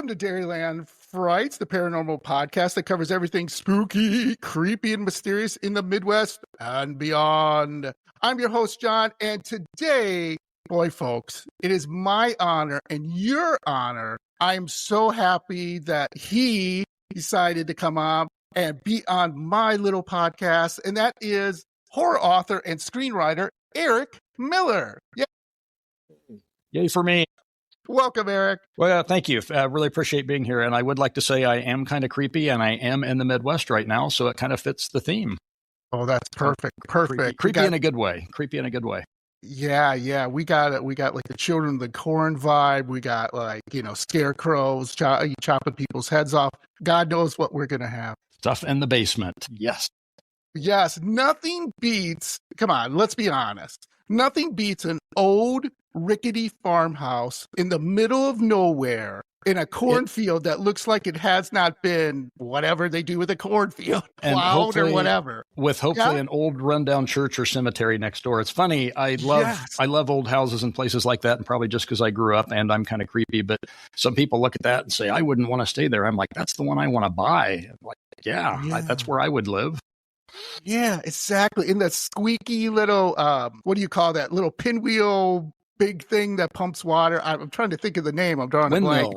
to Dairyland Frights, the paranormal podcast that covers everything spooky, creepy, and mysterious in the Midwest and beyond. I'm your host, John, and today, boy, folks, it is my honor and your honor. I'm so happy that he decided to come on and be on my little podcast, and that is horror author and screenwriter Eric Miller. Yeah. Yay for me. Welcome, Eric. Well, thank you. I really appreciate being here. And I would like to say I am kind of creepy, and I am in the Midwest right now, so it kind of fits the theme. Oh, that's perfect. Perfect. Creepy in a good way. Creepy in a good way. Yeah. We got it. We got like the Children of the Corn vibe. We got like, scarecrows chopping people's heads off. God knows what we're going to have. Stuff in the basement. Yes. Yes. Nothing beats, come on, let's be honest. Nothing beats an old rickety farmhouse in the middle of nowhere in a cornfield that looks like it has not been whatever they do with a cornfield, plowed or whatever. With hopefully an old rundown church or cemetery next door. It's funny. I love old houses and places like that, and probably just because I grew up and I'm kind of creepy. But some people look at that and say, I wouldn't want to stay there. I'm like, that's the one I want to buy. I'm like, that's where I would live. Yeah, exactly. In that squeaky little, what do you call that? Little pinwheel big thing that pumps water. I'm trying to think of the name. I'm drawing a blank.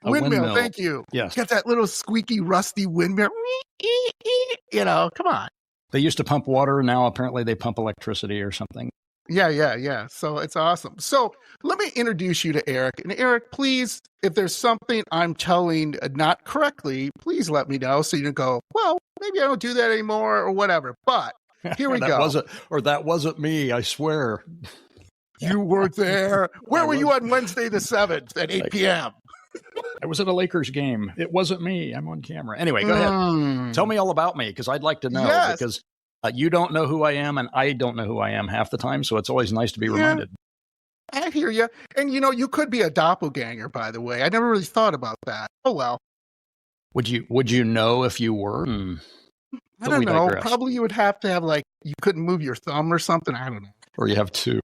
Windmill. Thank you. Yes. Got that little squeaky, rusty windmill. Come on. They used to pump water. Now apparently they pump electricity or something. Yeah. So it's awesome. So let me introduce you to Eric. And Eric, please, if there's something I'm telling not correctly, please let me know. So you can go, well, maybe I don't do that anymore or whatever. But here we go. That wasn't me, I swear. You were there. Where were you on Wednesday the 7th at 8 p.m.? I was at a Lakers game. It wasn't me. I'm on camera. Anyway, go ahead. Tell me all about me, because I'd like to know. Yes. Because you don't know who I am, and I don't know who I am half the time. So it's always nice to be reminded. I hear you. And, you could be a doppelganger, by the way. I never really thought about that. Oh, well. Would you know if you were? I don't know. Probably you would have to have, you couldn't move your thumb or something. I don't know. Or you have two.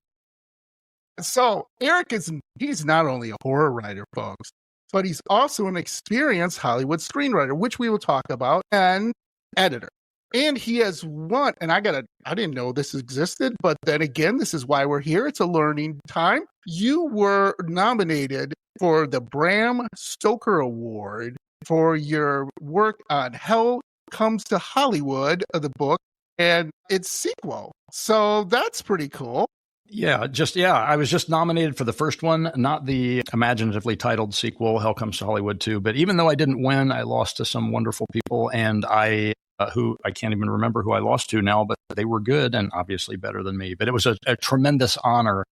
So Eric he's not only a horror writer, folks, but he's also an experienced Hollywood screenwriter, which we will talk about, and editor. And he has won, and I didn't know this existed, but then again, this is why we're here. It's a learning time. You were nominated for the Bram Stoker Award for your work on Hell Comes to Hollywood, of the book, and its sequel. So that's pretty cool. I was just nominated for the first one, not the imaginatively titled sequel, Hell Comes to Hollywood 2. But even though I didn't win, I lost to some wonderful people, and who I can't even remember who I lost to now, but they were good and obviously better than me. But it was a tremendous honor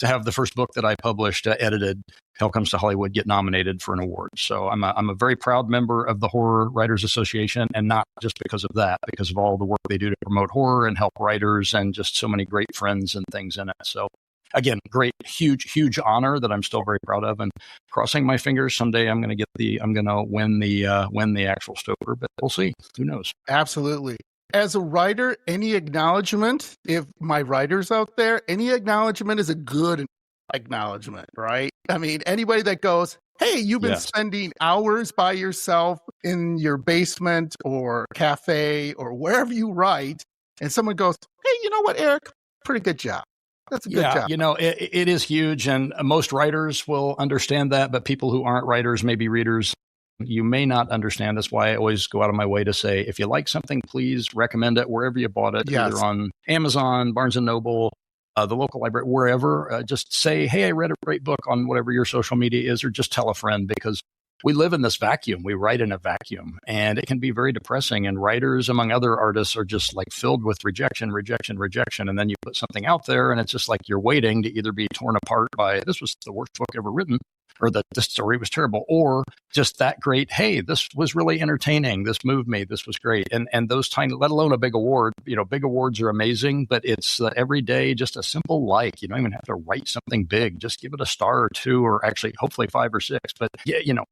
to have the first book that I published, edited, Hell Comes to Hollywood, get nominated for an award. So I'm a very proud member of the Horror Writers Association, and not just because of that, because of all the work they do to promote horror and help writers, and just so many great friends and things in it. So again, great, huge honor that I'm still very proud of, and crossing my fingers someday I'm going to win the actual Stoker, but we'll see. Who knows? Absolutely. As a writer, any acknowledgement, if my writers out there, any acknowledgement is a good acknowledgement, right? I mean, anybody that goes, hey, you've been spending hours by yourself in your basement or cafe or wherever you write, and someone goes, hey, you know what, Eric? Pretty good job. That's a good job. It is huge, and most writers will understand that, but people who aren't writers, maybe readers, you may not understand. That's why I always go out of my way to say, if you like something, please recommend it wherever you bought it, either on Amazon, Barnes & Noble, the local library, wherever. Just say, hey, I read a great book on whatever your social media is, or just tell a friend, because we live in this vacuum. We write in a vacuum, and it can be very depressing. And writers, among other artists, are just filled with rejection. And then you put something out there, and it's just like you're waiting to either be torn apart by, this was the worst book ever written, or that this story was terrible, or just that great, hey, this was really entertaining, this moved me, this was great. And those tiny, let alone a big award, big awards are amazing, but it's every day, just a simple like. You don't even have to write something big. Just give it a star or two, or actually hopefully 5 or 6. But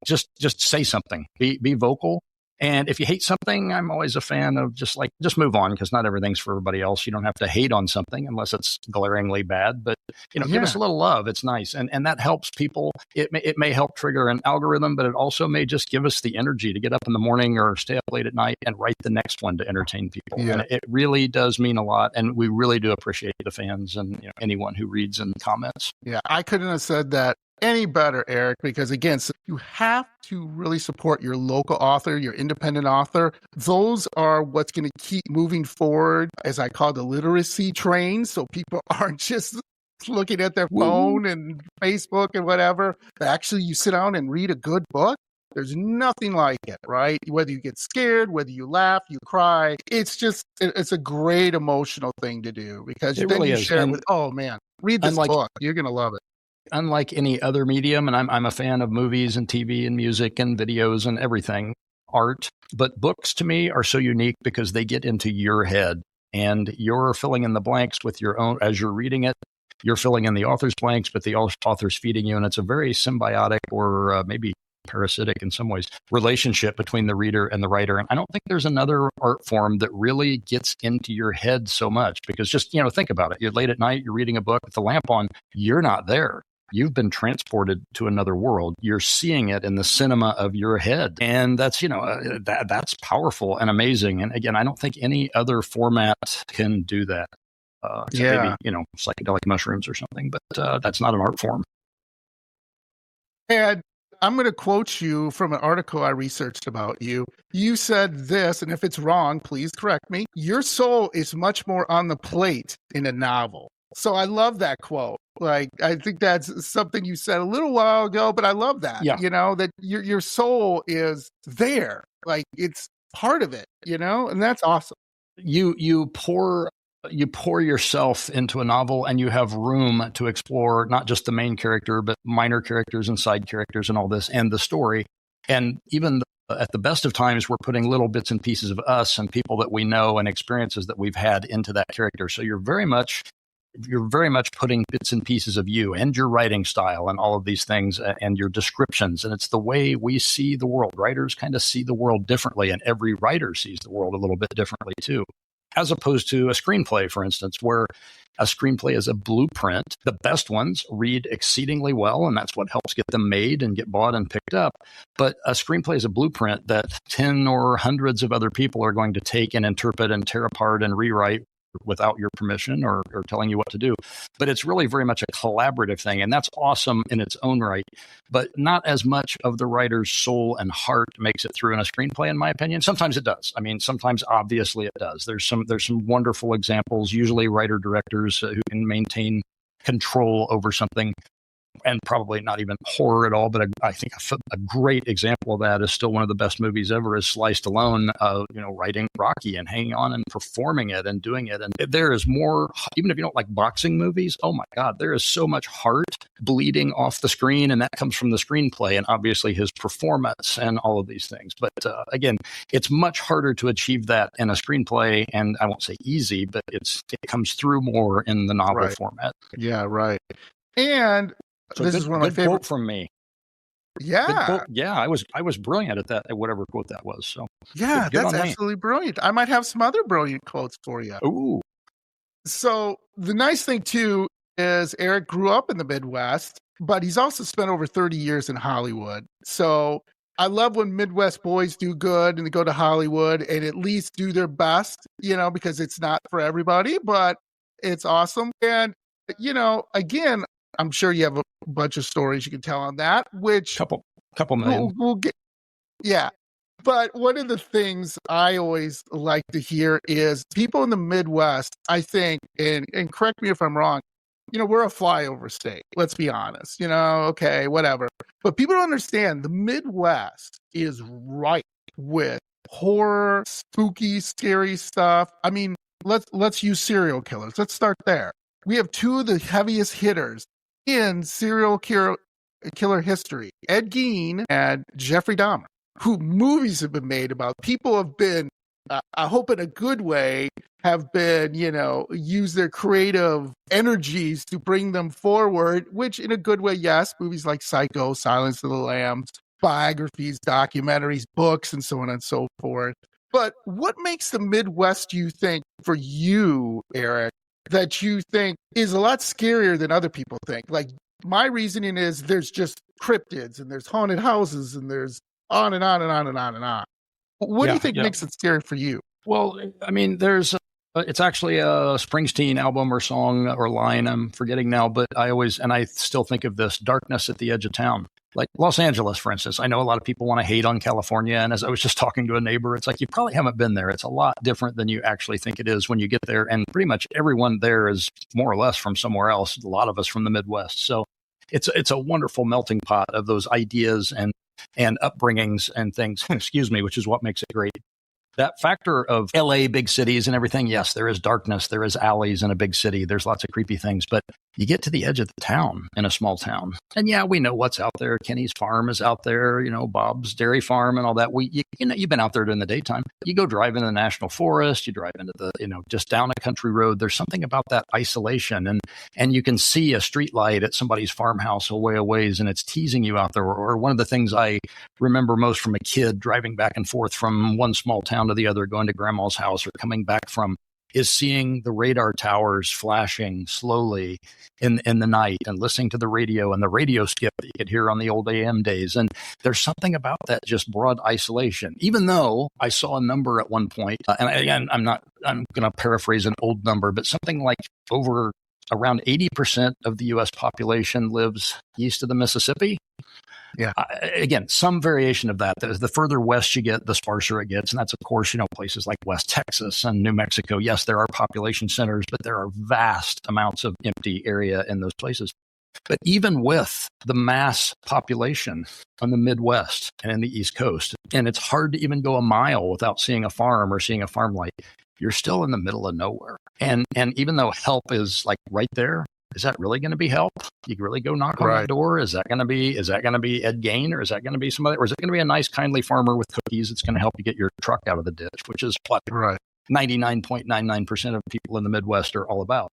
just say something, be vocal. And if you hate something, I'm always a fan of just move on, because not everything's for everybody else. You don't have to hate on something unless it's glaringly bad, but give us a little love. It's nice. And that helps people. It may help trigger an algorithm, but it also may just give us the energy to get up in the morning or stay up late at night and write the next one to entertain people. Yeah. And it really does mean a lot. And we really do appreciate the fans and anyone who reads and comments. Yeah, I couldn't have said that any better, Eric, because again, you have to really support your local author, your independent author. Those are what's going to keep moving forward, as I call the literacy train. So people aren't just looking at their phone and Facebook and whatever. But actually, you sit down and read a good book. There's nothing like it, right? Whether you get scared, whether you laugh, you cry. It's a great emotional thing to do, because it then really you is. share it with, oh man, read this book. You're going to love it. Unlike any other medium, and I'm a fan of movies and TV and music and videos and everything, art, but books to me are so unique because they get into your head and you're filling in the blanks with your own, as you're reading it, you're filling in the author's blanks, but the author's feeding you. And it's a very symbiotic, or maybe parasitic in some ways, relationship between the reader and the writer. And I don't think there's another art form that really gets into your head so much, because just, think about it. You're late at night, you're reading a book with the lamp on, you're not there. You've been transported to another world. You're seeing it in the cinema of your head. And that's, that's powerful and amazing. And again, I don't think any other format can do that. Maybe, psychedelic mushrooms or something, but that's not an art form. And I'm going to quote you from an article I researched about you. You said this, and if it's wrong, please correct me. Your soul is much more on the plate in a novel. So I love that quote. Like, I think that's something you said a little while ago, but I love that. Yeah. That your soul is there. Like, it's part of it, and that's awesome. You pour yourself into a novel, and you have room to explore not just the main character, but minor characters and side characters and all this, and the story. And even at the best of times, we're putting little bits and pieces of us and people that we know and experiences that we've had into that character. So you're very much putting bits and pieces of you and your writing style and all of these things and your descriptions. And it's the way we see the world. Writers kind of see the world differently, and every writer sees the world a little bit differently too, as opposed to a screenplay, for instance, where a screenplay is a blueprint. The best ones read exceedingly well, and that's what helps get them made and get bought and picked up. But a screenplay is a blueprint that 10 or hundreds of other people are going to take and interpret and tear apart and rewrite without your permission or telling you what to do. But it's really very much a collaborative thing, and that's awesome in its own right. But not as much of the writer's soul and heart makes it through in a screenplay, in my opinion. Sometimes it does. I mean, sometimes obviously it does. There's some wonderful examples, usually writer-directors who can maintain control over something, and probably not even horror at all. But I think a great example of that is still one of the best movies ever, is Sly Stallone, writing Rocky and hanging on and performing it and doing it. And there is more, even if you don't like boxing movies, oh my God, there is so much heart bleeding off the screen. And that comes from the screenplay and obviously his performance and all of these things. But again, it's much harder to achieve that in a screenplay. And I won't say easy, but it comes through more in the novel format. Yeah, right. And so this is one of my favorite quote from me. Yeah. Yeah, I was brilliant at that, at whatever quote that was. So yeah, that's absolutely brilliant. I might have some other brilliant quotes for you. Ooh. So the nice thing too is Eric grew up in the Midwest, but he's also spent over 30 years in Hollywood. So I love when Midwest boys do good and they go to Hollywood and at least do their best, because it's not for everybody, but it's awesome. And, again, I'm sure you have a bunch of stories you can tell on that, which couple million. We'll get, yeah. But one of the things I always like to hear is people in the Midwest, I think, and correct me if I'm wrong, we're a flyover state. Let's be honest, okay, whatever. But people don't understand the Midwest is ripe with horror, spooky, scary stuff. I mean, let's use serial killers. Let's start there. We have two of the heaviest hitters in serial killer history, Ed Gein and Jeffrey Dahmer, who movies have been made about. People have been, I hope in a good way, have been, use their creative energies to bring them forward, which in a good way, yes, movies like Psycho, Silence of the Lambs, biographies, documentaries, books, and so on and so forth. But what makes the Midwest, you think, for you, Eric, that you think is a lot scarier than other people think? Like, my reasoning is there's just cryptids and there's haunted houses and there's on and on and on and on and on. What do you think makes it scary for you? Well, I mean, it's actually a Springsteen album or song or line. I'm forgetting now, but I still think of this: darkness at the edge of town. Like Los Angeles, for instance. I know a lot of people want to hate on California. And as I was just talking to a neighbor, it's like, you probably haven't been there. It's a lot different than you actually think it is when you get there. And pretty much everyone there is more or less from somewhere else. A lot of us from the Midwest. So it's a wonderful melting pot of those ideas and upbringings and things, excuse me, which is what makes it great. That factor of LA, big cities and everything, yes, there is darkness, there is alleys in a big city, there's lots of creepy things, but you get to the edge of the town in a small town. And yeah, we know what's out there. Kenny's farm is out there, Bob's dairy farm and all that. You've been out there during the daytime. You go drive into the national forest, you drive into the, just down a country road. There's something about that isolation and you can see a street light at somebody's farmhouse a ways and it's teasing you out there. Or one of the things I remember most from a kid driving back and forth from one small town to the other, going to grandma's house or coming back from, is seeing the radar towers flashing slowly in the night and listening to the radio and the radio skip that you could hear on the old AM days. And there's something about that just broad isolation, even though I saw a number at one point, and again, I'm going to paraphrase an old number, but something like around 80% of the U.S. population lives east of the Mississippi. Yeah. Again, some variation of that. The further west you get, the sparser it gets. And that's, of course, places like West Texas and New Mexico. Yes, there are population centers, but there are vast amounts of empty area in those places. But even with the mass population on the Midwest and in the East Coast, and it's hard to even go a mile without seeing a farm or seeing a farm light, you're still in the middle of nowhere. And even though help is like right there, is that really going to be help? You really go knock on the door? Is that going to be Ed Gain, or is that going to be somebody, or is it going to be a nice, kindly farmer with cookies that's going to help you get your truck out of the ditch, which is what 99.99% of people in the Midwest are all about.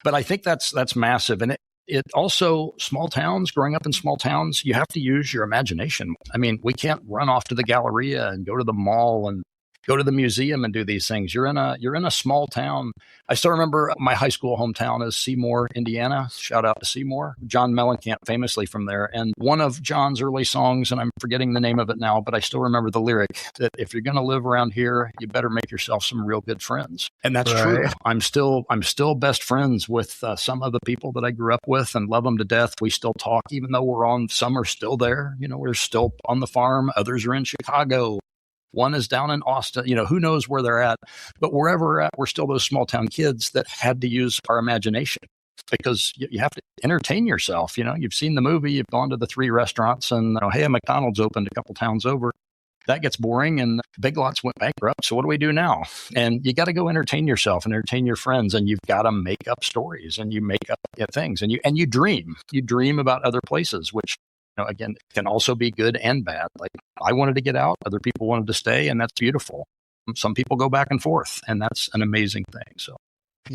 But I think that's massive. And it also, small towns, growing up in small towns, you have to use your imagination. I mean, we can't run off to the Galleria and go to the mall and go to the museum and do these things. You're in a small town. I still remember my high school hometown is Seymour, Indiana. Shout out to Seymour. John Mellencamp, famously from there. And one of John's early songs, and I'm forgetting the name of it now, but I still remember the lyric that if you're going to live around here, you better make yourself some real good friends. And that's true. I'm still best friends with some of the people that I grew up with and love them to death. We still talk, even though some are still there. We're still on the farm. Others are in Chicago. One is down in Austin, who knows where they're at, but wherever we're at, we're still those small town kids that had to use our imagination because you have to entertain yourself. You've seen the movie, you've gone to the 3 restaurants and, hey, a McDonald's opened a couple towns over. That gets boring and Big Lots went bankrupt. So what do we do now? And you got to go entertain yourself and entertain your friends. And you've got to make up stories and you make up things and you dream. You dream about other places, which again, can also be good and bad. Like I wanted to get out, other people wanted to stay, and that's beautiful. Some people go back and forth, and that's an amazing thing. So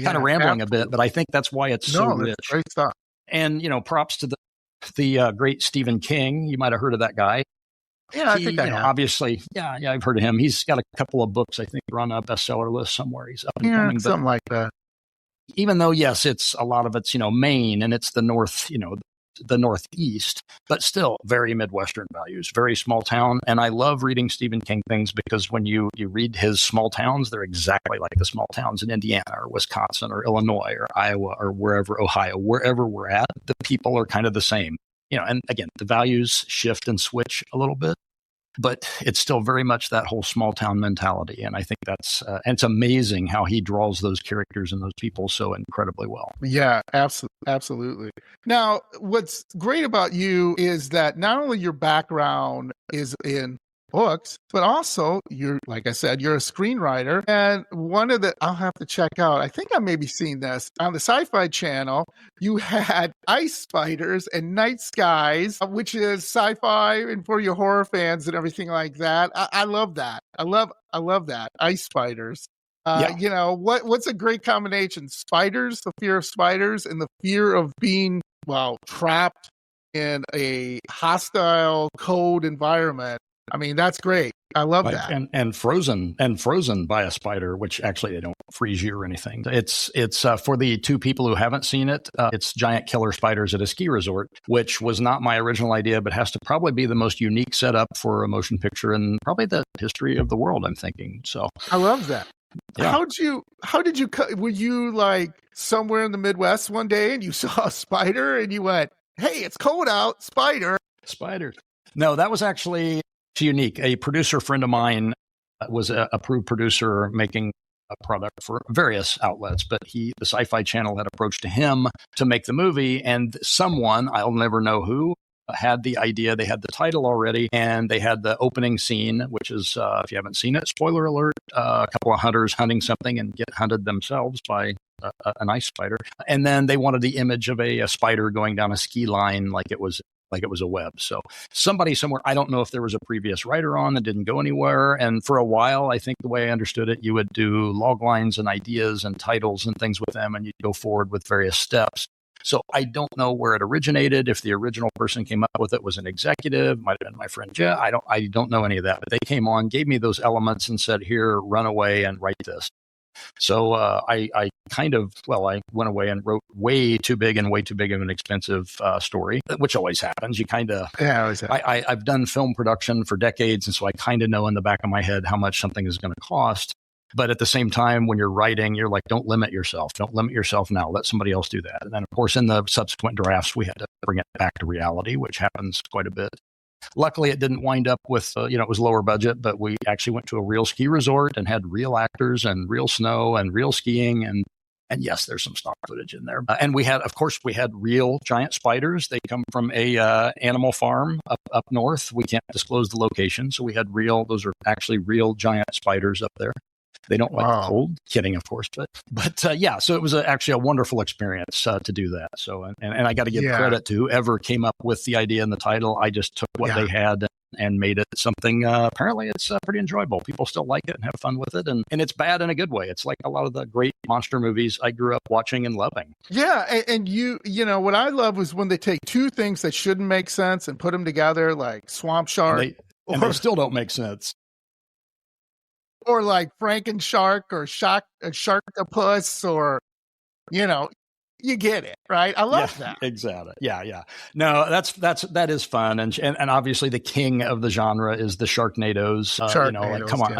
kind of rambling a bit, but I think that's why it's so rich. Great stuff. And, props to the great Stephen King. You might have heard of that guy. Yeah, I think I have. Obviously, yeah, I've heard of him. He's got a couple of books, I think, are on a bestseller list somewhere. He's up and coming. Something like that. Even though, yes, it's a lot of it's, Maine and it's the North, the Northeast, but still very Midwestern values, very small town. And I love reading Stephen King things because when you read his small towns, they're exactly like the small towns in Indiana or Wisconsin or Illinois or Iowa or Ohio, wherever we're at, the people are kind of the same. And again, the values shift and switch a little bit, but it's still very much that whole small town mentality. And I think that's, and it's amazing how he draws those characters and those people so incredibly well. Yeah, absolutely. Now, what's great about you is that not only your background is in books, but also like I said, you're a screenwriter. And I'll have to check out, I think I maybe seen this on the Sci-Fi Channel. You had Ice Spiders and Night Skies, which is sci-fi and for your horror fans and everything like that. I love that. I love that. Ice Spiders. What's a great combination? Spiders, the fear of spiders, and the fear of being, trapped in a hostile, cold environment. I mean, that's great. I love Right. that. And frozen by a spider, which actually they don't freeze you or anything. It's for the two people who haven't seen it. It's giant killer spiders at a ski resort, which was not my original idea, but has to probably be the most unique setup for a motion picture in probably the history of the world, I'm thinking. So I love that. yeah. How did you were you like somewhere in the Midwest one day and you saw a spider and you went, "Hey, it's cold out, spider." Spiders. No, that was actually unique. A producer friend of mine was a approved producer making a product for various outlets, but the Sci-Fi Channel had approached him to make the movie, and someone, I'll never know who, had the idea. They had the title already, and they had the opening scene, which is, if you haven't seen it, spoiler alert, a couple of hunters hunting something and get hunted themselves by an ice spider. And then they wanted the image of a spider going down a ski line like it was a web. So somebody somewhere, I don't know if there was a previous writer on that didn't go anywhere. And for a while, I think the way I understood it, you would do log lines and ideas and titles and things with them, and you'd go forward with various steps. So I don't know where it originated. If the original person came up with it was an executive, might have been my friend Jeff. I don't know any of that. But they came on, gave me those elements and said, "Here, run away and write this." So I went away and wrote way too big of an expensive story, which always happens. You kind of, I've done film production for decades, and so I kind of know in the back of my head how much something is going to cost. But at the same time, when you're writing, you're like, don't limit yourself. Don't limit yourself now. Let somebody else do that. And then, of course, in the subsequent drafts, we had to bring it back to reality, which happens quite a bit. Luckily, it didn't wind up with, it was lower budget, but we actually went to a real ski resort and had real actors and real snow and real skiing. And yes, there's some stock footage in there. And we had real giant spiders. They come from a animal farm up north. We can't disclose the location. So we had those are actually real giant spiders up there. They don't like the cold. Kidding, of course, but yeah. So it was actually a wonderful experience to do that. So and I got to give credit to whoever came up with the idea and the title. I just took what they had and made it something. Apparently, it's pretty enjoyable. People still like it and have fun with it, and it's bad in a good way. It's like a lot of the great monster movies I grew up watching and loving. Yeah, and you know what I love was when they take two things that shouldn't make sense and put them together, like swamp shark, and they still don't make sense. Or like Frankenshark or Sharktopus, or, you get it, right? I love that. Exactly. Yeah. No, that is fun. And obviously the king of the genre is the Sharknadoes. Come on. Yeah.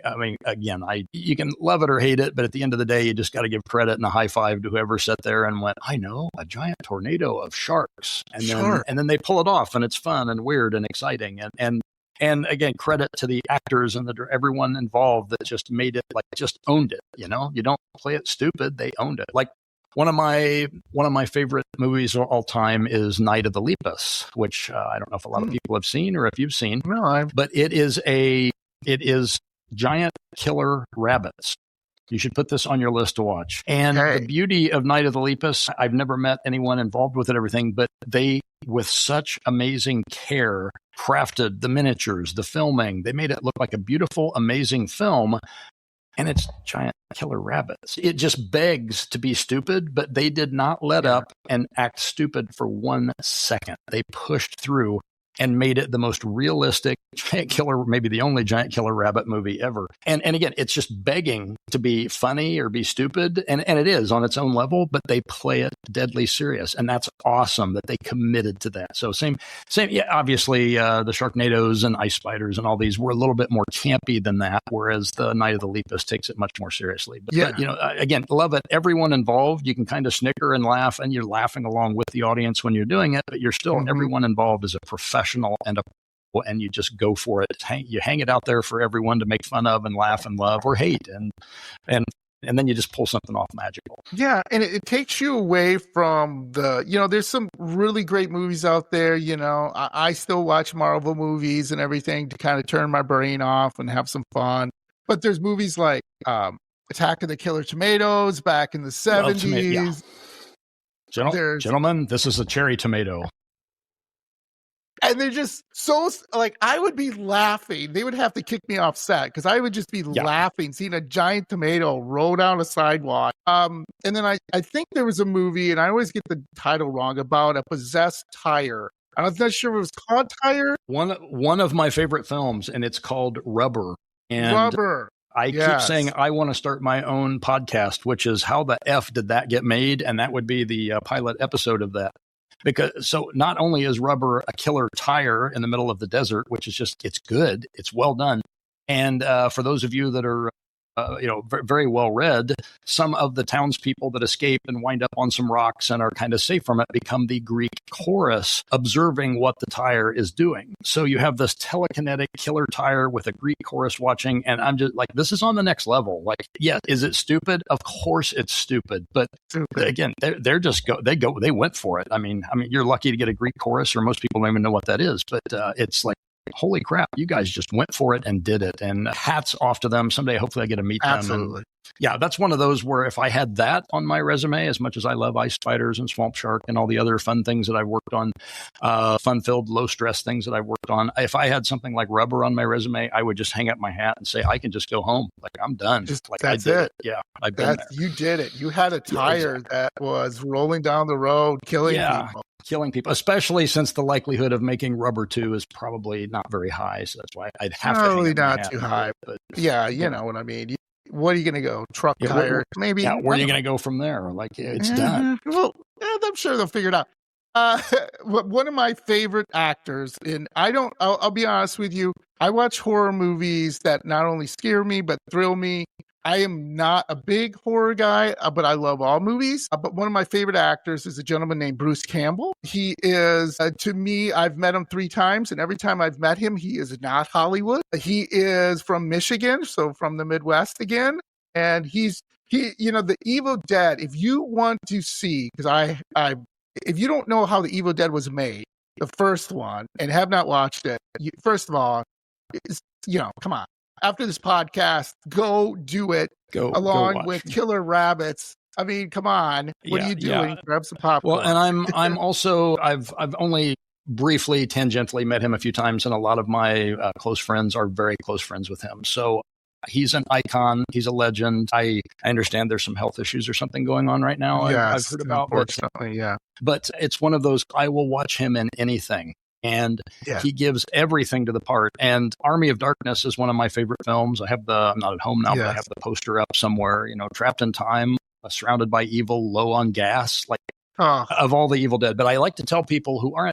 I mean, again, you can love it or hate it, but at the end of the day, you just got to give credit and a high five to whoever sat there and went, I know, a giant tornado of sharks. And then they pull it off, and it's fun and weird and exciting. And again, credit to the actors and everyone involved that just made it, just owned it. You don't play it stupid. They owned it. Like one of my favorite movies of all time is Night of the Lepus, which I don't know if a lot of people have seen or if you've seen. No, but it is giant killer rabbits. You should put this on your list to watch. And the beauty of Night of the Lepus, I've never met anyone involved with it, everything, but they, with such amazing care, crafted the miniatures, the filming. They made it look like a beautiful, amazing film. And it's giant killer rabbits. It just begs to be stupid, but they did not let up and act stupid for 1 second. They pushed through and made it the most realistic giant killer, maybe the only giant killer rabbit movie ever. And again, it's just begging to be funny or be stupid. And it is on its own level, but they play it deadly serious. And that's awesome that they committed to that. So same. Yeah, obviously the Sharknadoes and ice spiders and all these were a little bit more campy than that, whereas the Night of the Lepus takes it much more seriously. But again, love it. Everyone involved, you can kind of snicker and laugh, and you're laughing along with the audience when you're doing it, but you're still, everyone involved is a professional and you just go for it. You hang it out there for everyone to make fun of and laugh and love or hate, and then you just pull something off magical. Yeah, and it takes you away from there's some really great movies out there. I still watch Marvel movies and everything to kind of turn my brain off and have some fun. But there's movies like Attack of the Killer Tomatoes back in the 70s. Gentlemen, this is a cherry tomato. And they're just so, like, I would be laughing. They would have to kick me off set because I would just be laughing, seeing a giant tomato roll down a sidewalk. And then I think there was a movie, and I always get the title wrong, about a possessed tire. I'm not sure if it was called Tire. One of my favorite films, and it's called Rubber. And Rubber. I keep saying I want to start my own podcast, which is How the F Did That Get Made? And that would be the pilot episode of that. Because so not only is Rubber a killer tire in the middle of the desert, which is just, it's good, it's well done. And for those of you that are, very well read, some of the townspeople that escape and wind up on some rocks and are kind of safe from it become the Greek chorus observing what the tire is doing. So you have this telekinetic killer tire with a Greek chorus watching. And I'm just like, this is on the next level. Like, yeah, is it stupid? Of course it's stupid. But again, they went for it. I mean, you're lucky to get a Greek chorus, or most people don't even know what that is. But it's like, holy crap, you guys just went for it and did it. And hats off to them. Someday, hopefully I get to meet them. Absolutely. Yeah, that's one of those where if I had that on my resume, as much as I love ice spiders and swamp shark and all the other fun things that I've worked on, fun-filled, low-stress things that I've worked on, if I had something like Rubber on my resume, I would just hang up my hat and say, I can just go home. Like, I'm done. Just like, that's I did it. Yeah, I've been there. You did it. You had a tire that was rolling down the road, killing people. Killing people, especially since the likelihood of making Rubber 2 is probably not very high. So that's why I'd have probably to. Not too high. But yeah, you know what I mean. What are you going to go? Truck tire? Maybe. Yeah, where are you going to go from there? Like, it's done. Well, I'm sure they'll figure it out. One of my favorite actors, and I'll be honest with you, I watch horror movies that not only scare me, but thrill me. I am not a big horror guy, but I love all movies. But one of my favorite actors is a gentleman named Bruce Campbell. He is, to me, I've met him 3 times, and every time I've met him, he is not Hollywood. He is from Michigan, so from the Midwest again. And he, the Evil Dead, if you want to see, because if you don't know how the Evil Dead was made, the first one, and have not watched it, first of all, come on. After this podcast, go do it along with Killer Rabbits. I mean, come on. What are you doing? Yeah. Grab some popcorn. Well, and I'm also, I've only briefly, tangentially met him a few times, and a lot of my close friends are very close friends with him. So he's an icon. He's a legend. I understand there's some health issues or something going on right now. Yes, I've heard about. Unfortunately, But it's one of those, I will watch him in anything. And he gives everything to the part. And Army of Darkness is one of my favorite films. I'm not at home now, but I have the poster up somewhere, trapped in time, surrounded by evil, low on gas, of all the Evil Dead. But I like to tell people who are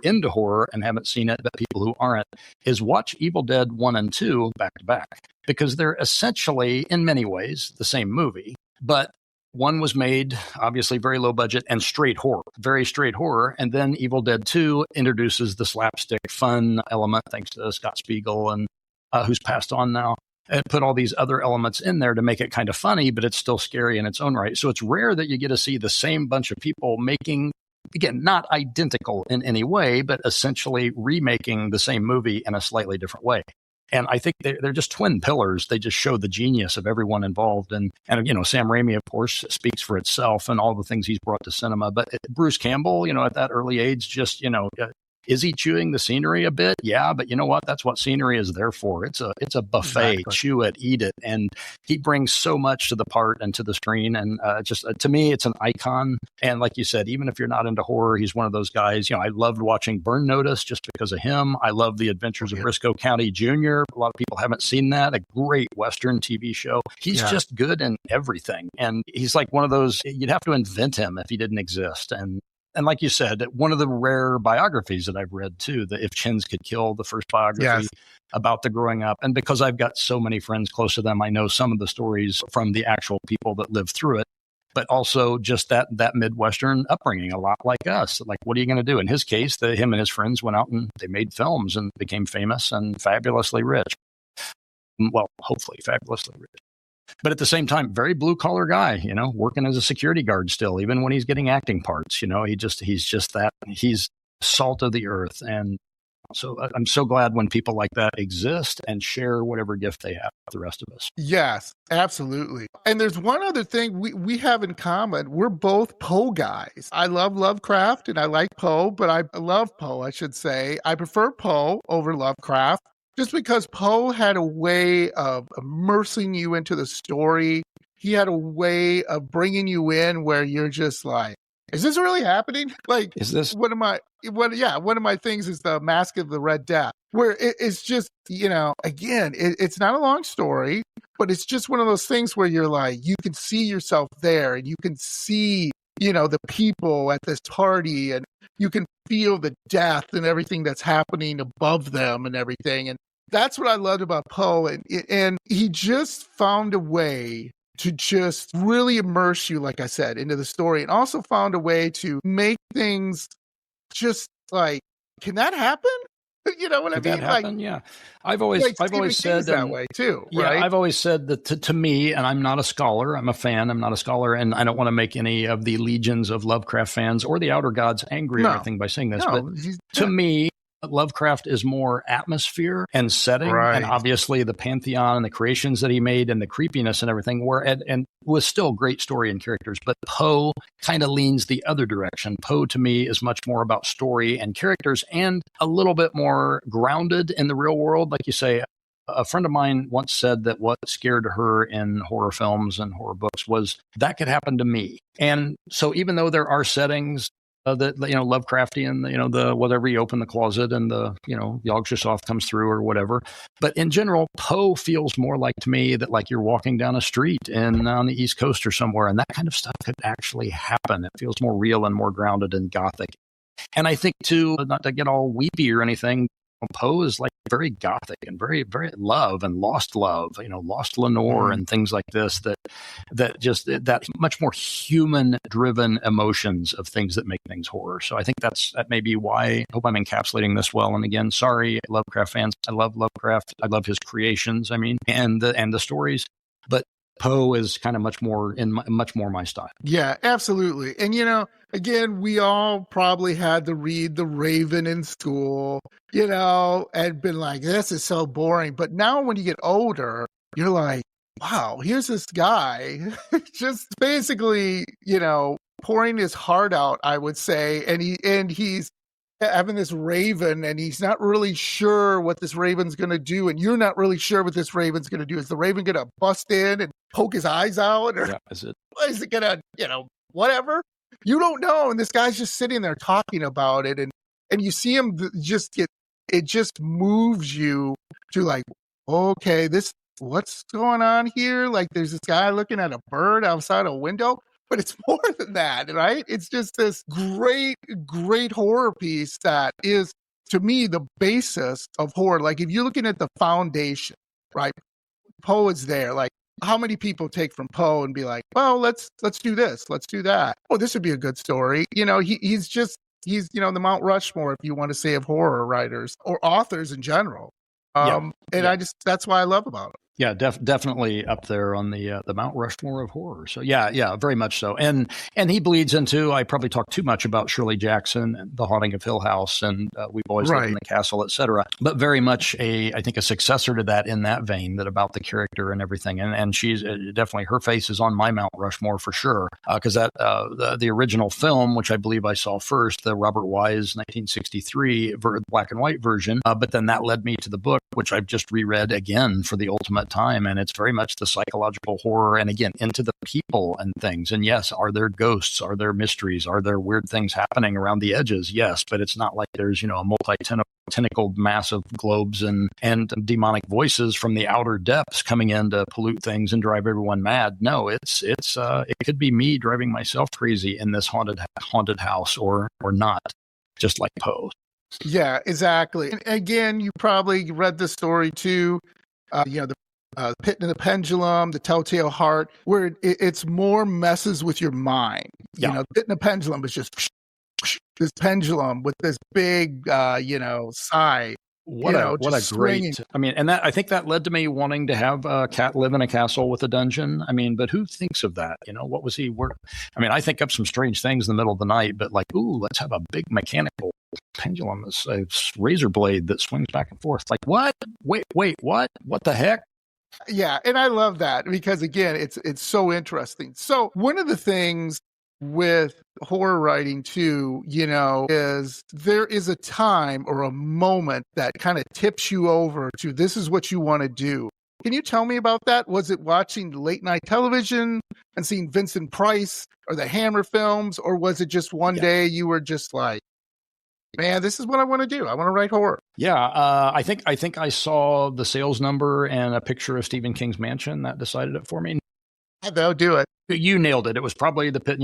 into horror and haven't seen it, but people who aren't, is watch Evil Dead 1 and 2 back to back, because they're essentially, in many ways, the same movie. But one was made, obviously, very low budget and very straight horror. And then Evil Dead 2 introduces the slapstick fun element, thanks to Scott Spiegel, and who's passed on now, and put all these other elements in there to make it kind of funny, but it's still scary in its own right. So it's rare that you get to see the same bunch of people making, again, not identical in any way, but essentially remaking the same movie in a slightly different way. And I think they're just twin pillars. They just show the genius of everyone involved. And Sam Raimi, of course, speaks for itself and all the things he's brought to cinema. But Bruce Campbell, at that early age, just, is he chewing the scenery a bit? Yeah, but you know what? That's what scenery is there for. It's a buffet. Exactly. Chew it, eat it. And he brings so much to the part and to the screen. And to me, it's an icon. And like you said, even if you're not into horror, he's one of those guys. I loved watching Burn Notice just because of him. I love The Adventures of Briscoe County Jr. A lot of people haven't seen that. A great Western TV show. He's just good in everything. And he's like one of those, you'd have to invent him if he didn't exist. And like you said, one of the rare biographies that I've read too, the If Chins Could Kill, the first biography about the growing up. And because I've got so many friends close to them, I know some of the stories from the actual people that lived through it, but also just that Midwestern upbringing, a lot like us. Like, what are you going to do? In his case, him and his friends went out and they made films and became famous and fabulously rich. Well, hopefully fabulously rich. But at the same time, very blue collar guy, working as a security guard still, even when he's getting acting parts, he's just that, he's salt of the earth. And So I'm so glad when people like that exist and share whatever gift they have with the rest of us. Yes, absolutely. And there's one other thing we have in common. We're both Poe guys. I love Lovecraft and I like Poe, but I love Poe, I should say. I prefer Poe over Lovecraft just because Poe had a way of immersing you into the story. He had a way of bringing you in where you're just like, is this really happening? Like, Is this one of my things is the Mask of the Red Death, where it's just, again, it's not a long story, but it's just one of those things where you're like, you can see yourself there and you can see, the people at this party and you can feel the death and everything that's happening above them and everything. And that's what I loved about Poe. And he just found a way to just really immerse you, like I said, into the story, and also found a way to make things just like, can that happen? You know what I mean? That happen? Yeah. I've always said that way too. Yeah, right? I've always said that to me, and I'm not a scholar, I'm a fan, I'm not a scholar, and I don't want to make any of the legions of Lovecraft fans or the Outer Gods angry or anything by saying this, but to me, Lovecraft is more atmosphere and setting, and obviously the pantheon and the creations that he made and the creepiness and everything were, and was still great story and characters. But Poe kind of leans the other direction. Poe to me is much more about story and characters and a little bit more grounded in the real world. Like you say, a friend of mine once said that what scared her in horror films and horror books was that could happen to me. And so even though there are settings that, Lovecraftian, the whatever, you open the closet and the Yog-Sothoth comes through or whatever. But in general, Poe feels more like to me that like you're walking down a street and on the East Coast or somewhere, and that kind of stuff could actually happen. It feels more real and more grounded and gothic. And I think too, not to get all weepy or anything, Poe is like very gothic and very, very love, lost Lenore and things like this, that much more human driven emotions of things that make things horror. So I think that may be why I hope I'm encapsulating this well. And again, sorry, Lovecraft fans, I love Lovecraft. I love his creations. And the stories, but Poe is kind of much more my style. Yeah, absolutely. And, again, we all probably had to read The Raven in school, and been like, this is so boring. But now when you get older, you're like, wow, here's this guy just basically, pouring his heart out, I would say. And he's having this raven and he's not really sure what this raven's going to do. And you're not really sure what this raven's going to do. Is the raven going to bust in and poke his eyes out? Or is it going to, whatever? You don't know. And this guy's just sitting there talking about it. And you see him it just moves you to like, okay, what's going on here? Like there's this guy looking at a bird outside a window. But it's more than that, right? It's just this great, great horror piece that is, to me, the basis of horror. Like if you're looking at the foundation, right? Poe is there. Like how many people take from Poe and be like, well, let's do this, let's do that. Oh, this would be a good story. He's the Mount Rushmore, if you want to say, of horror writers or authors in general. That's why I love about it. Yeah, definitely up there on the Mount Rushmore of horror. So yeah, very much so. And he bleeds into, I probably talk too much about Shirley Jackson and The Haunting of Hill House and We've Always Lived in the Castle, etc. But very much I think a successor to that in that vein, that about the character and everything. And she's definitely, her face is on my Mount Rushmore for sure. Because the original film, which I believe I saw first, the Robert Wise 1963 black and white version. But then that led me to the book, which I've just reread again for the ultimate time, and it's very much the psychological horror, and again into the people and things. And yes, are there ghosts? Are there mysteries? Are there weird things happening around the edges? Yes, but it's not like there's a multi-tentacled mass of globes and demonic voices from the outer depths coming in to pollute things and drive everyone mad. No, it could be me driving myself crazy in this haunted house or not, just like Poe. Yeah, exactly. And again, you probably read the story too. The Pit and the Pendulum, The Telltale Heart, where it's more messes with your mind. Yeah. Pit and the Pendulum is just this pendulum with this big, sigh. What a great, and that, I think that led to me wanting to have a cat live in a castle with a dungeon. But who thinks of that? What was he work? I think up some strange things in the middle of the night, but like, ooh, let's have a big mechanical pendulum is a razor blade that swings back and forth. Like, what? Wait, what? What the heck? Yeah, and I love that because again, it's so interesting. So one of the things with horror writing too, is there is a time or a moment that kind of tips you over to this is what you want to do. Can you tell me about that? Was it watching late night television and seeing Vincent Price or the Hammer films, or was it just one day you were just like, man, this is what I want to do. I want to write horror. Yeah, I think I saw the sales number and a picture of Stephen King's mansion that decided it for me. They'll do it. You nailed it. It was probably the Pit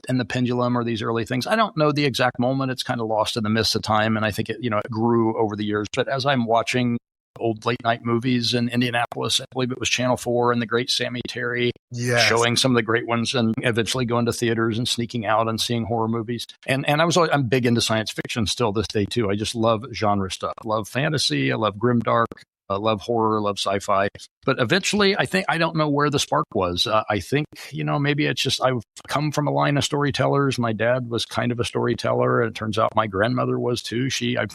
and the Pendulum or these early things. I don't know the exact moment. It's kind of lost in the mists of time, and I think it grew over the years. But as I'm watching old late night movies in Indianapolis, I believe it was Channel 4 and the great Sammy Terry, showing some of the great ones, and eventually going to theaters and sneaking out and seeing horror movies. And I'm big into science fiction still this day too. I just love genre stuff. I love fantasy. I love grimdark. I love horror, love sci-fi. But eventually, I don't know where the spark was. I think, maybe it's just I've come from a line of storytellers. My dad was kind of a storyteller. And it turns out my grandmother was too. I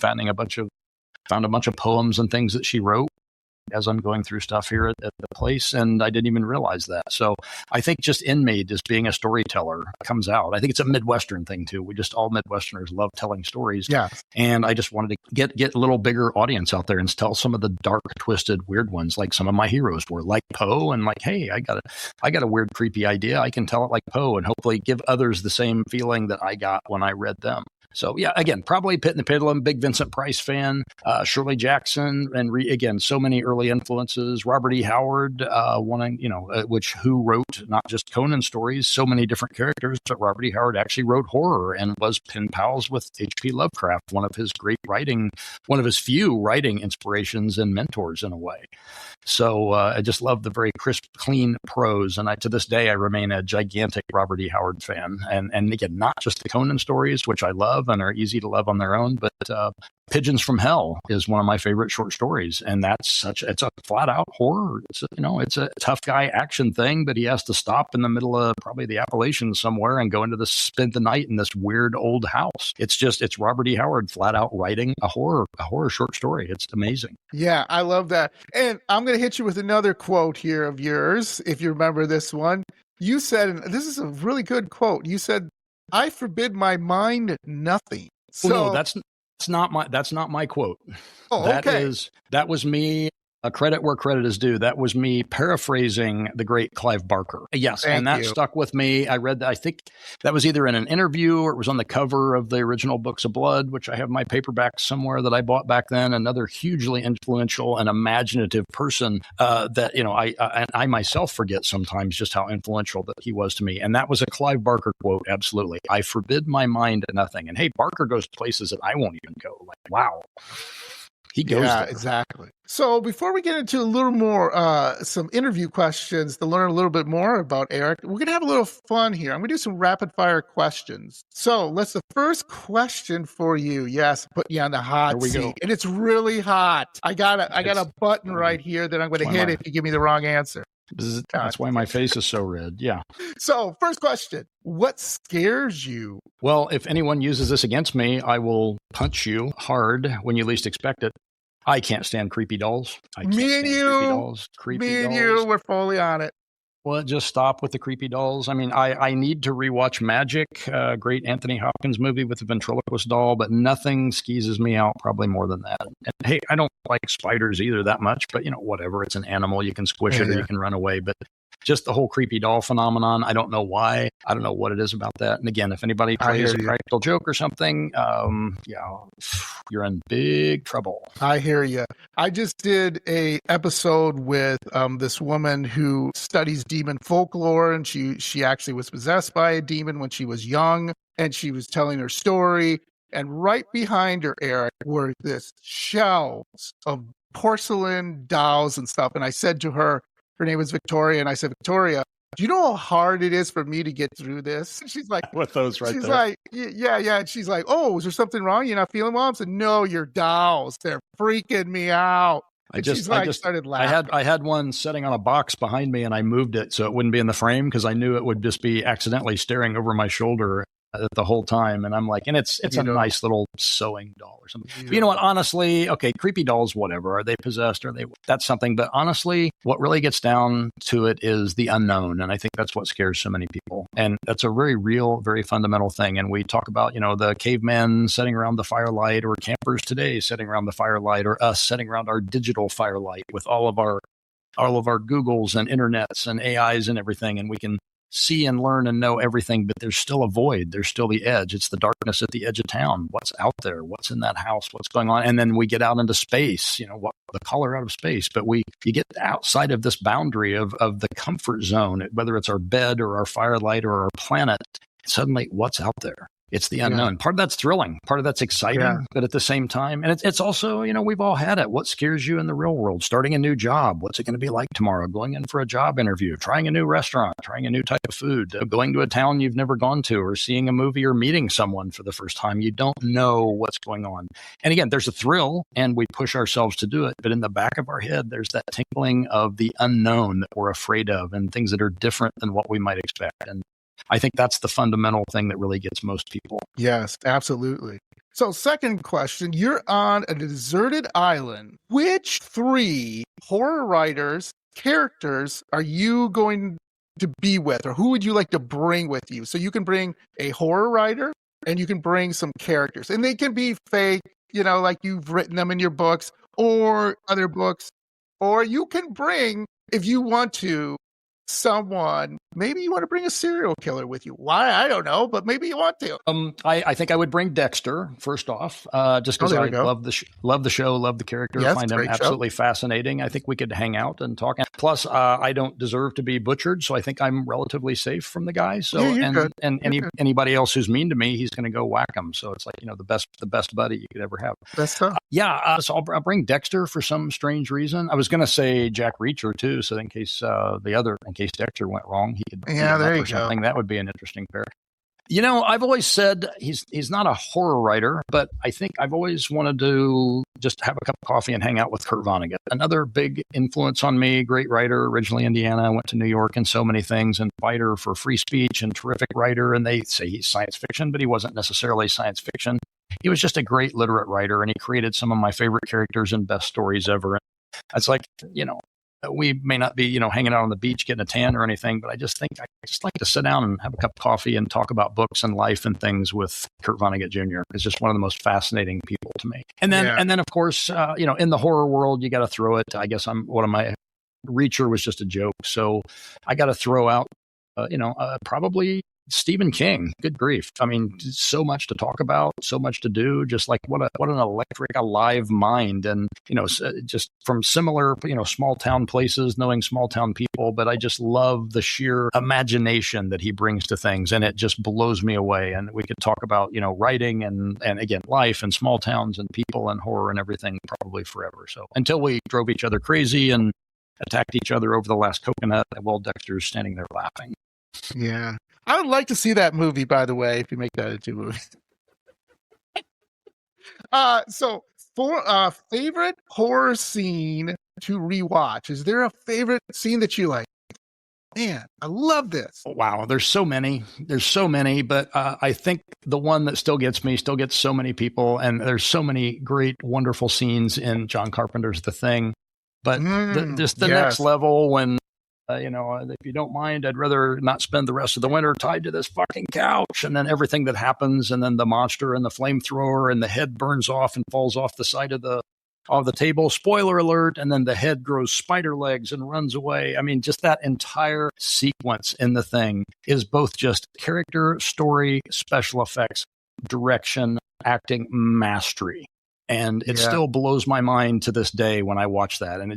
found a bunch of poems and things that she wrote as I'm going through stuff here at the place, and I didn't even realize that. So I think just in me, just being a storyteller comes out. I think it's a Midwestern thing too. All Midwesterners love telling stories. Yeah. And I just wanted to get a little bigger audience out there and tell some of the dark, twisted, weird ones, like some of my heroes were, like Poe, and like, hey, I got a weird, creepy idea. I can tell it like Poe, and hopefully give others the same feeling that I got when I read them. So yeah, again, probably Pit and the Pendulum, big Vincent Price fan, Shirley Jackson, and again, so many early influences. Robert E. Howard, who wrote not just Conan stories, so many different characters, but Robert E. Howard actually wrote horror and was pen pals with H.P. Lovecraft, one of his few writing inspirations and mentors in a way. So I just love the very crisp, clean prose, and to this day I remain a gigantic Robert E. Howard fan. And again, not just the Conan stories, which I love and are easy to love on their own, but Pigeons from Hell is one of my favorite short stories, and it's a flat out horror. It's a tough guy action thing, but he has to stop in the middle of probably the Appalachians somewhere and go spend the night in this weird old house. It's Robert E. Howard flat out writing a horror short story. It's amazing. Yeah, I love that. And I'm going to hit you with another quote here of yours, if you remember this one. You said, and this is a really good quote. You said, "I forbid my mind nothing." So no, that's not my quote. Oh, okay. That was me. Credit where credit is due. That was me paraphrasing the great Clive Barker. Yes, and that stuck with me. I read that. I think that was either in an interview or it was on the cover of the original Books of Blood, which I have my paperback somewhere that I bought back then. Another hugely influential and imaginative person that I myself forget sometimes just how influential that he was to me. And that was a Clive Barker quote. Absolutely, I forbid my mind nothing. And hey, Barker goes to places that I won't even go. Like, wow. He goes there. Exactly. So before we get into a little more, some interview questions to learn a little bit more about Eric, we're going to have a little fun here. I'm going to do some rapid fire questions. So the first question for you. Yes, put you on the hot seat. Go. And it's really hot. I got a button right here that I'm going to hit if you give me the wrong answer. That's why my face is so red. Yeah. So first question, what scares you? Well, if anyone uses this against me, I will punch you hard when you least expect it. I can't stand creepy dolls. Me and you, we're fully on it. Well, just stop with the creepy dolls. I mean, I need to rewatch Magic, great Anthony Hopkins movie with the ventriloquist doll, but nothing skeezes me out probably more than that. And hey, I don't like spiders either that much, but whatever. It's an animal. You can squish it or you can run away. But just the whole creepy doll phenomenon, I don't know why. I don't know what it is about that. And again, if anybody plays a practical joke or something, you're in big trouble. I hear you. I just did a episode with this woman who studies demon folklore, and she actually was possessed by a demon when she was young, and she was telling her story. And right behind her, Eric, were this shelves of porcelain dolls and stuff. And I said to her, her name was Victoria, and I said, Victoria, do you know how hard it is for me to get through this? And she's like, with those right she's there. Like, yeah. And she's like, oh, is there something wrong? You're not feeling well? I said, no, your dolls, they're freaking me out. I just started laughing. I had one sitting on a box behind me, and I moved it so it wouldn't be in the frame because I knew it would just be accidentally staring over my shoulder. the whole time. And I'm like, and it's a nice little sewing doll or something. But you know what? Honestly, okay, creepy dolls, whatever. Are they possessed? That's something. But honestly, what really gets down to it is the unknown. And I think that's what scares so many people. And that's a very real, very fundamental thing. And we talk about, the cavemen sitting around the firelight, or campers today sitting around the firelight, or us sitting around our digital firelight with all of our Googles and internets and AIs and everything. And we can see and learn and know everything, but there's still a void. There's still the edge. It's the darkness at the edge of town. What's out there? What's in that house? What's going on? And then we get out into space, what the color out of space. But you get outside of this boundary of the comfort zone, whether it's our bed or our firelight or our planet. Suddenly, what's out there? It's the unknown. Part of that's thrilling. Part of that's exciting. But at the same time, and it's also, we've all had it. What scares you in the real world? Starting a new job. What's it going to be like tomorrow? Going in for a job interview, trying a new restaurant, trying a new type of food, going to a town you've never gone to, or seeing a movie or meeting someone for the first time. You don't know what's going on. And again, there's a thrill and we push ourselves to do it. But in the back of our head, there's that tinkling of the unknown that we're afraid of and things that are different than what we might expect. And I think that's the fundamental thing that really gets most people. Yes, absolutely. So second question, you're on a deserted island. Which 3 horror writers, characters are you going to be with, or who would you like to bring with you? So you can bring a horror writer and you can bring some characters, and they can be fake, like you've written them in your books or other books, or you can bring, if you want to, someone, maybe you want to bring a serial killer with you. Why? I don't know, but maybe you want to. I think I would bring Dexter first off, just because I love the show, love the character, find him absolutely fascinating. I think we could hang out and talk. Plus, I don't deserve to be butchered, so I think I'm relatively safe from the guy. So, anybody else who's mean to me, he's going to go whack him. So it's like the best buddy you could ever have. Best stuff. So I'll bring Dexter for some strange reason. I was going to say Jack Reacher too, so in case in case Dexter went wrong, he could there you something. go. That would be an interesting pair. I've always said he's not a horror writer, but I think I've always wanted to just have a cup of coffee and hang out with Kurt Vonnegut. Another big influence on me, great writer, originally Indiana, went to New York and so many things, and fighter for free speech and terrific writer. And they say he's science fiction, but he wasn't necessarily science fiction. He was just a great literate writer, and he created some of my favorite characters and best stories ever. It's like, we may not be, hanging out on the beach getting a tan or anything, but I just think I just like to sit down and have a cup of coffee and talk about books and life and things with Kurt Vonnegut Jr. It's just one of the most fascinating people to me. And then of course, in the horror world, you got to throw it. I guess one of my Reacher was just a joke, so I got to throw out, probably Stephen King. Good grief. I mean, so much to talk about, so much to do, just like what an electric, alive mind. And, just from similar, small town places, knowing small town people, but I just love the sheer imagination that he brings to things. And it just blows me away. And we could talk about, writing and again, life and small towns and people and horror and everything probably forever. So until we drove each other crazy and attacked each other over the last coconut, while Dexter's standing there laughing. Yeah. I would like to see that movie, by the way, if you make that into a movie. So for favorite horror scene to rewatch, is there a favorite scene that you like? Man, I love this. Wow, there's so many, but I think the one that still gets so many people, and there's so many great, wonderful scenes in John Carpenter's The Thing. But the next level when, if you don't mind, I'd rather not spend the rest of the winter tied to this fucking couch. And then everything that happens, and then the monster and the flamethrower and the head burns off and falls off the side of the table. Spoiler alert. And then the head grows spider legs and runs away. I mean, just that entire sequence in The Thing is both just character, story, special effects, direction, acting, mastery. And it still blows my mind to this day when I watch that. And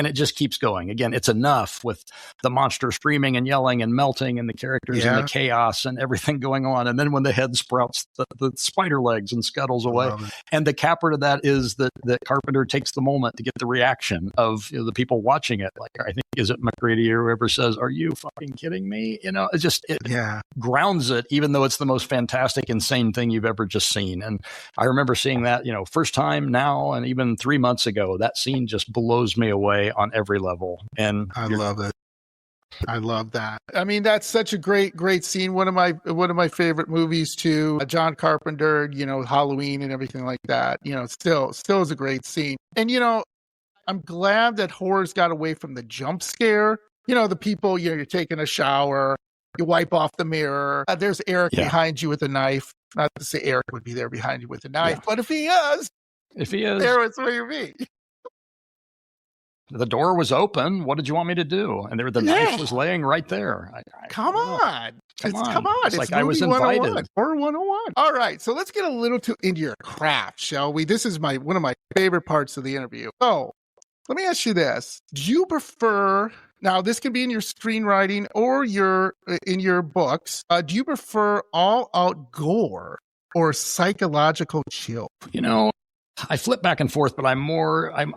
it just keeps going. Again, it's enough with the monster screaming and yelling and melting and the characters and the chaos and everything going on. And then when the head sprouts the spider legs and scuttles away. And the capper to that is that Carpenter takes the moment to get the reaction of the people watching it. Like, I think, is it McCready or whoever says, "Are you fucking kidding me?" It grounds it, even though it's the most fantastic, insane thing you've ever just seen. And I remember seeing that, first time now, and even 3 months ago, that scene just blows me away on every level. And I love it. I love that. I mean, that's such a great scene. One of my favorite movies too. John Carpenter, Halloween and everything like that. Still is a great scene. And I'm glad that horror's got away from the jump scare. The people, you're taking a shower, you wipe off the mirror. There's Eric behind you with a knife. Not to say Eric would be there behind you with a knife, but if he is, there is where you be. The door was open. What did you want me to do? And the knife was laying right there. Come on. It's like I was invited. Horror 101. All right. So let's get a little into your craft, shall we? This is one of my favorite parts of the interview. So let me ask you this. Do you prefer, now this can be in your screenwriting or in your books, do you prefer all out gore or psychological chill? I flip back and forth, but I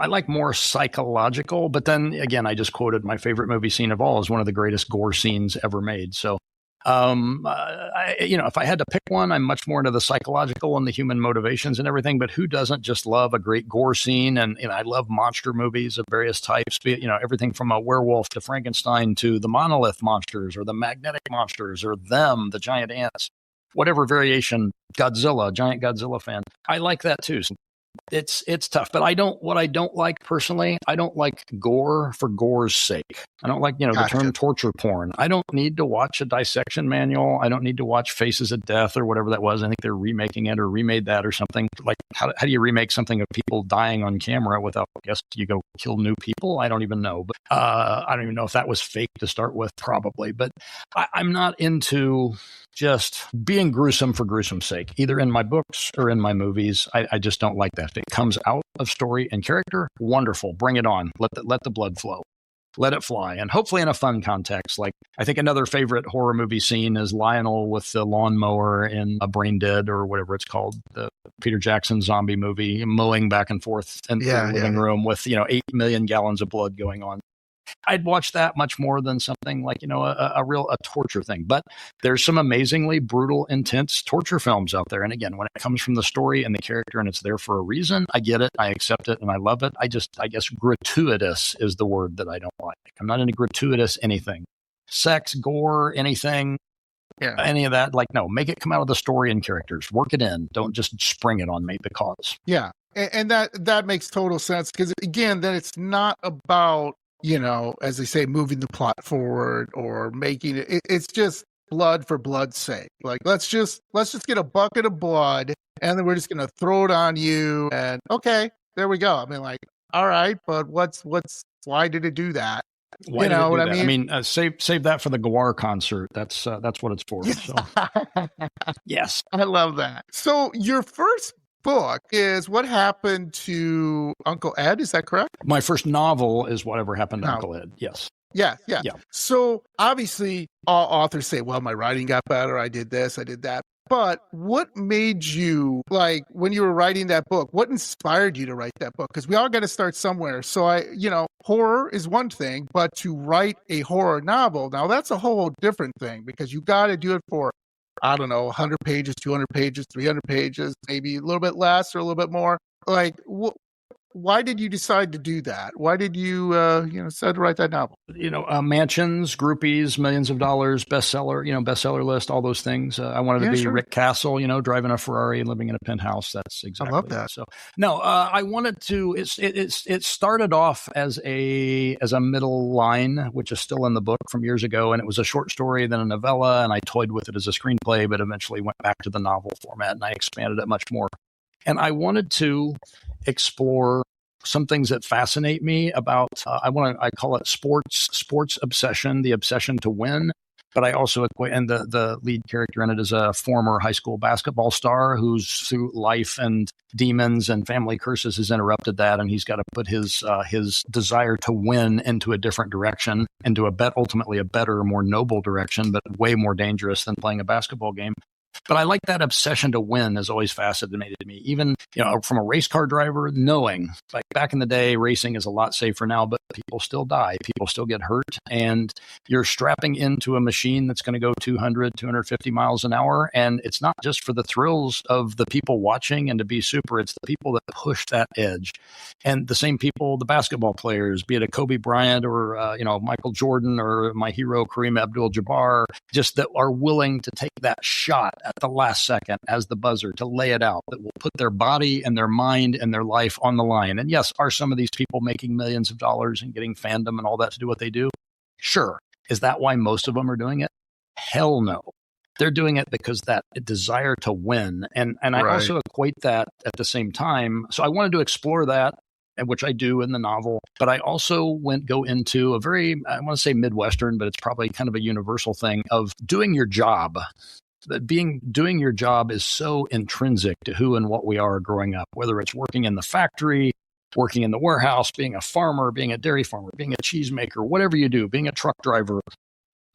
like more psychological. But then again, I just quoted my favorite movie scene of all as one of the greatest gore scenes ever made. So, if I had to pick one, I'm much more into the psychological and the human motivations and everything. But who doesn't just love a great gore scene? And I love monster movies of various types. Everything from a werewolf to Frankenstein to the monolith monsters or the magnetic monsters or them, the giant ants, whatever variation. Godzilla, giant Godzilla fan. I like that too. So it's tough, but what I don't like personally, I don't like gore for gore's sake. I don't like, the term torture porn. I don't need to watch a dissection manual. I don't need to watch Faces of Death or whatever that was. I think they're remaking it or remade that or something. Like, how do you remake something of people dying on camera without, I guess you go kill new people? I don't even know. But I don't even know if that was fake to start with, probably. But I'm not into just being gruesome for gruesome's sake, either in my books or in my movies. I just don't like that. If it comes out of story and character, wonderful. Bring it on. Let the blood flow. Let it fly. And hopefully in a fun context. Like, I think another favorite horror movie scene is Lionel with the lawnmower in A Brain Dead or whatever it's called, the Peter Jackson zombie movie, mowing back and forth in the living room with, 8 million gallons of blood going on. I'd watch that much more than something like, a torture thing. But there's some amazingly brutal, intense torture films out there. And again, when it comes from the story and the character and it's there for a reason, I get it, I accept it, and I love it. I guess gratuitous is the word that I don't like. I'm not into gratuitous anything. Sex, gore, anything, any of that. Like, no, make it come out of the story and characters. Work it in. Don't just spring it on me because. Yeah. And that makes total sense because, again, then it's not about, as they say, moving the plot forward or making it. It's just blood for blood's sake. Like, let's just get a bucket of blood and then we're just going to throw it on you. And okay, there we go. I mean, like, all right, but why did it do that? Why you know what I mean? Save that for the Gawar concert. That's what it's for. So. Yes. I love that. So your first book is What Happened to Uncle Ed. Is that correct? My first novel is Whatever Happened to Uncle Ed. Yes. Yeah. So obviously all authors say, well, my writing got better. I did this, I did that. But what made you, like, when you were writing that book, what inspired you to write that book? Because we all got to start somewhere. So horror is one thing, but to write a horror novel, now that's a whole different thing because you got to do it for, I don't know, 100 pages, 200 pages, 300 pages, maybe a little bit less or a little bit more. Like, why did you decide to do that? Why did you, decide to write that novel? Mansions, groupies, millions of dollars, bestseller list, all those things. I wanted to be Rick Castle, driving a Ferrari and living in a penthouse. That's exactly. I love that. So no, I wanted to. It started off as a middle line, which is still in the book from years ago, and it was a short story, then a novella, and I toyed with it as a screenplay, but eventually went back to the novel format, and I expanded it much more. And I wanted to explore some things that fascinate me about, I call it sports obsession, the obsession to win. But I also equate, and the lead character in it is a former high school basketball star who's through life and demons and family curses has interrupted that. And he's got to put his desire to win into a different direction, into ultimately a better, more noble direction, but way more dangerous than playing a basketball game. But I like that obsession to win has always fascinated me. Even, from a race car driver, knowing, like, back in the day, racing is a lot safer now, but people still die. People still get hurt. And you're strapping into a machine that's going to go 200, 250 miles an hour. And it's not just for the thrills of the people watching and to be super. It's the people that push that edge. And the same people, the basketball players, be it a Kobe Bryant or, Michael Jordan or my hero, Kareem Abdul-Jabbar, just that are willing to take that shot at the last second as the buzzer to lay it out, that will put their body and their mind and their life on the line. And yes, are some of these people making millions of dollars and getting fandom and all that to do what they do? Sure. Is that why most of them are doing it? Hell no. They're doing it because that desire to win. And I also equate that at the same time. So I wanted to explore that, which I do in the novel, but I also go into a very, I want to say Midwestern, but it's probably kind of a universal thing of doing your job. That doing your job is so intrinsic to who and what we are growing up, whether it's working in the factory, working in the warehouse, being a farmer, being a dairy farmer, being a cheesemaker, whatever you do, being a truck driver.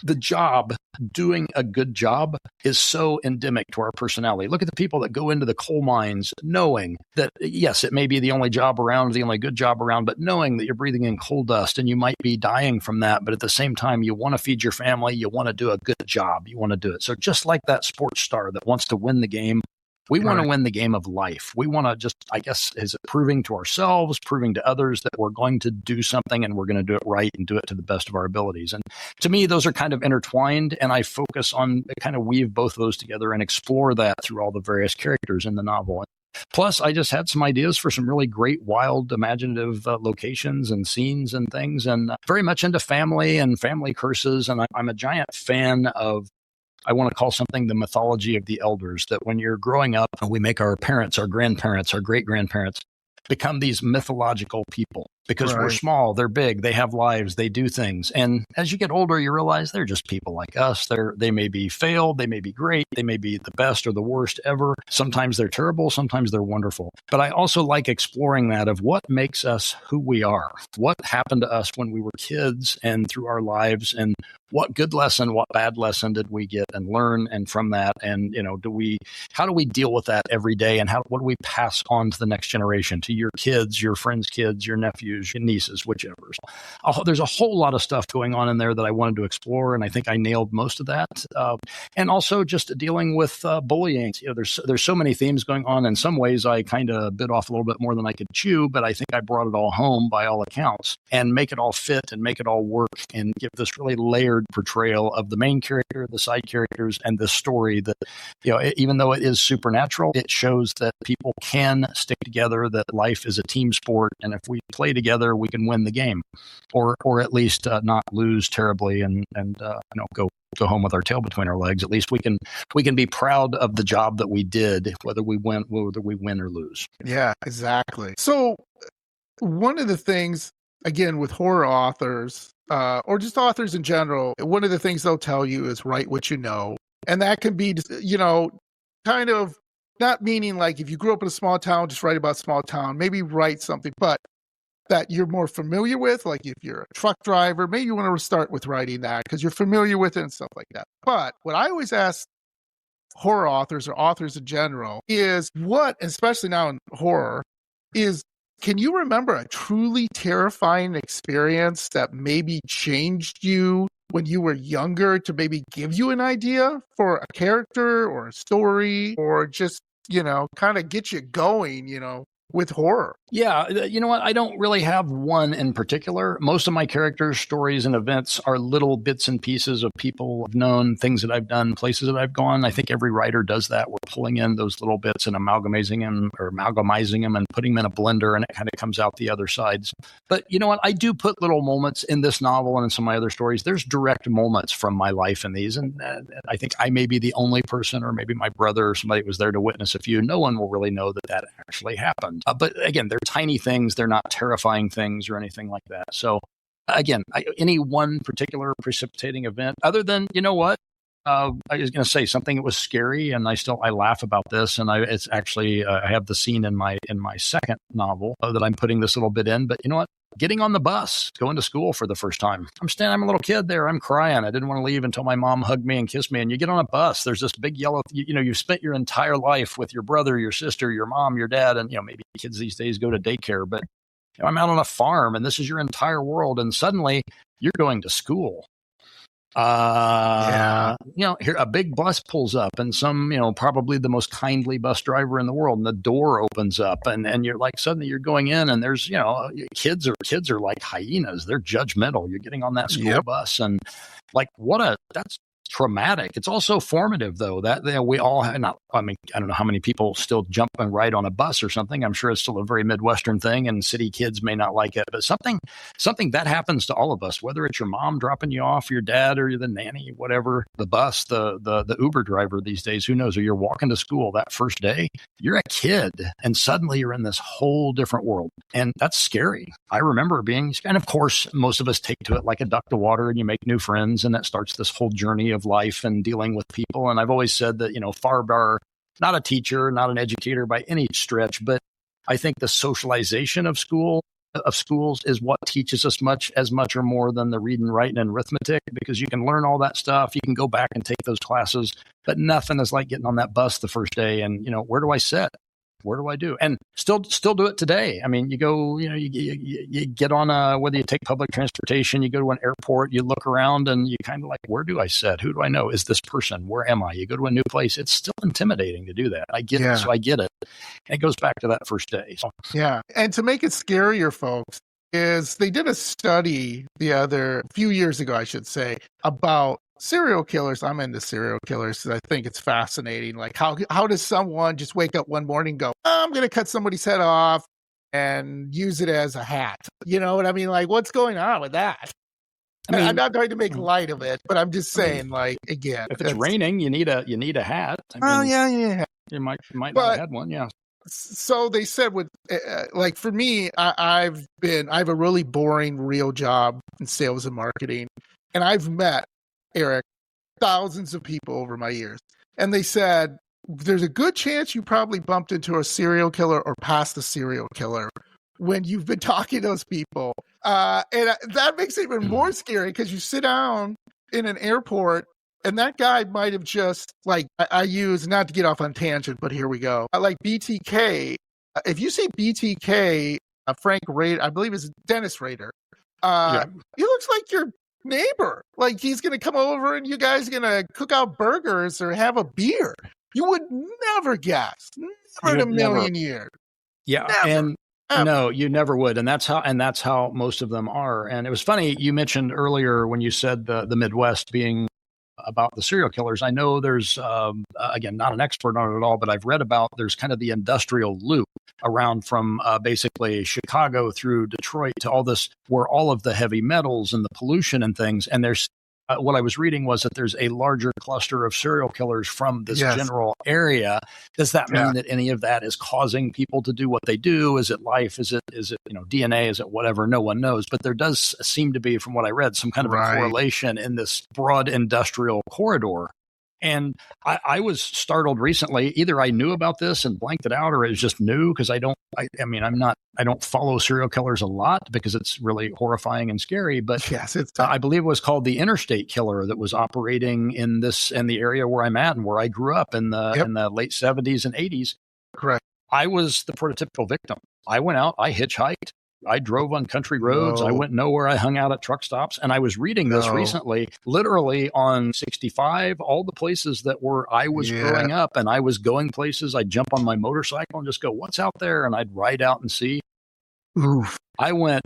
The job, doing a good job, is so endemic to our personality. Look at the people that go into the coal mines knowing that, yes, it may be the only job around, the only good job around, but knowing that you're breathing in coal dust and you might be dying from that. But at the same time, you want to feed your family. You want to do a good job. You want to do it. So just like that sports star that wants to win the game, we want to win the game of life. We want to just, I guess, is it proving to ourselves, proving to others that we're going to do something and we're going to do it right and do it to the best of our abilities. And to me, those are kind of intertwined. And I focus on kind of weave both of those together and explore that through all the various characters in the novel. Plus, I just had some ideas for some really great, wild, imaginative locations and scenes and things, and very much into family and family curses. And I'm a giant fan of, I want to call something the mythology of the elders, that when you're growing up, we make our parents, our grandparents, our great-grandparents become these mythological people because we're small, they're big, they have lives, they do things. And as you get older, you realize they're just people like us. They may be failed, they may be great, they may be the best or the worst ever. Sometimes they're terrible, sometimes they're wonderful. But I also like exploring that of what makes us who we are, what happened to us when we were kids and through our lives, and what good lesson, what bad lesson did we get and learn, and from that, and how do we deal with that every day, and what do we pass on to the next generation, to your kids, your friends' kids, your nephews, your nieces, whichever. There's a whole lot of stuff going on in there that I wanted to explore, and I think I nailed most of that. And also just dealing with bullying. There's so many themes going on. In some ways, I kind of bit off a little bit more than I could chew, but I think I brought it all home by all accounts, and make it all fit and make it all work and give this really layered portrayal of the main character, the side characters, and the story that, even though it is supernatural, it shows that people can stick together, that life is a team sport, and if we play together, we can win the game, or at least not lose terribly and go home with our tail between our legs. At least we can be proud of the job that we did, whether we win or lose. Yeah, exactly. So one of the things, again, with horror authors, or just authors in general, one of the things they'll tell you is write what you know. And that can be, kind of not meaning like if you grew up in a small town, just write about small town, maybe write something, but that you're more familiar with. Like if you're a truck driver, maybe you want to start with writing that because you're familiar with it and stuff like that. But what I always ask horror authors or authors in general is what, especially now in horror, is can you remember a truly terrifying experience that maybe changed you when you were younger to maybe give you an idea for a character or a story, or just, kind of get you going, with horror? Yeah, you know what? I don't really have one in particular. Most of my characters, stories, and events are little bits and pieces of people I've known, things that I've done, places that I've gone. I think every writer does that. We're pulling in those little bits and amalgamizing them and putting them in a blender, and it kind of comes out the other sides. But you know what? I do put little moments in this novel and in some of my other stories. There's direct moments from my life in these. And I think I may be the only person, or maybe my brother or somebody was there to witness a few. No one will really know that actually happened. But again, they're tiny things. They're not terrifying things or anything like that. So again, any one particular precipitating event, other than, I was going to say something that was scary, and I laugh about this, and it's actually I have the scene in my second novel that I'm putting this little bit in. But you know what? Getting on the bus, going to school for the first time. I'm a little kid there. I'm crying. I didn't want to leave until my mom hugged me and kissed me. And you get on a bus. There's this big yellow, you've spent your entire life with your brother, your sister, your mom, your dad, and maybe kids these days go to daycare, but I'm out on a farm and this is your entire world. And suddenly you're going to school. Here a big bus pulls up and some, probably the most kindly bus driver in the world, and the door opens up and you're like, suddenly you're going in and there's, kids are like hyenas. They're judgmental. You're getting on that school bus and like, that's traumatic. It's also formative though, that we all have I don't know how many people still jump and ride on a bus or something. I'm sure it's still a very Midwestern thing and city kids may not like it, but something that happens to all of us, whether it's your mom dropping you off, your dad or the nanny, whatever, the bus, the Uber driver these days, who knows, or you're walking to school that first day, you're a kid and suddenly you're in this whole different world. And that's scary. I remember and of course, most of us take to it like a duck to water and you make new friends and that starts this whole journey of life and dealing with people. And I've always said that, far not a teacher, not an educator by any stretch, but I think the socialization of schools is what teaches us as much or more than the reading, writing, and arithmetic, because you can learn all that stuff. You can go back and take those classes, but nothing is like getting on that bus the first day and, where do I sit? Where do I do? And still do it today. I mean, you go, you get on whether you take public transportation, you go to an airport, you look around and you kind of like, where do I sit? Who do I know? Is this person? Where am I? You go to a new place. It's still intimidating to do that. I get it. So I get it. And it goes back to that first day. So. Yeah. And to make it scarier, folks, is they did a study a few years ago, I should say, about serial killers. I'm into serial killers. I think it's fascinating. Like how does someone just wake up one morning and go, I'm going to cut somebody's head off and use it as a hat? You know what I mean? Like what's going on with that? I'm not trying to make light of it, but I'm just saying, like, again, if it's raining, you need a hat. Yeah. You might not have had one. Yeah. So they said with like for me, I have a really boring real job in sales and marketing, and I've met, Eric, thousands of people over my years. And they said, there's a good chance you probably bumped into a serial killer or passed a serial killer when you've been talking to those people. And that makes it even more scary because you sit down in an airport and that guy might have just, like, I use, not to get off on tangent, but here we go. Like BTK, if you see BTK, Frank Rader, I believe it's Dennis Rader, he looks like your neighbor. Like he's going to come over and you guys are going to cook out burgers or have a beer. You would never guess. Never in a million years. Yeah. Never. And no, you never would. And that's how most of them are. And it was funny. You mentioned earlier when you said the Midwest being about the serial killers. I know there's, again, not an expert on it at all, but I've read about there's kind of the industrial loop around from basically Chicago through Detroit to all this, where all of the heavy metals and the pollution and things. And there's what I was reading was that there's a larger cluster of serial killers from this general area. Does that mean that any of that is causing people to do what they do? Is it life? Is it DNA? Is it whatever? No one knows. But there does seem to be, from what I read, some kind of a correlation in this broad industrial corridor. And I was startled recently. Either I knew about this and blanked it out, or it was just new because I don't follow serial killers a lot because it's really horrifying and scary. But I believe it was called the Interstate Killer that was operating in the area where I'm at and where I grew up in the late 70s and 80s. Correct. I was the prototypical victim. I went out, I hitchhiked. I drove on country roads. I went nowhere. I hung out at truck stops. And I was reading this recently, literally on 65, all the places that I was growing up and I was going places. I'd jump on my motorcycle and just go, what's out there? And I'd ride out and see. Oof. I went,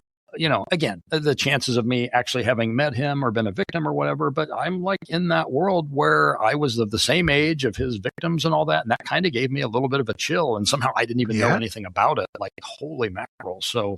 again, the chances of me actually having met him or been a victim or whatever, but I'm like in that world where I was of the same age of his victims and all that. And that kind of gave me a little bit of a chill. And somehow I didn't even know anything about it. Like, holy mackerel. So,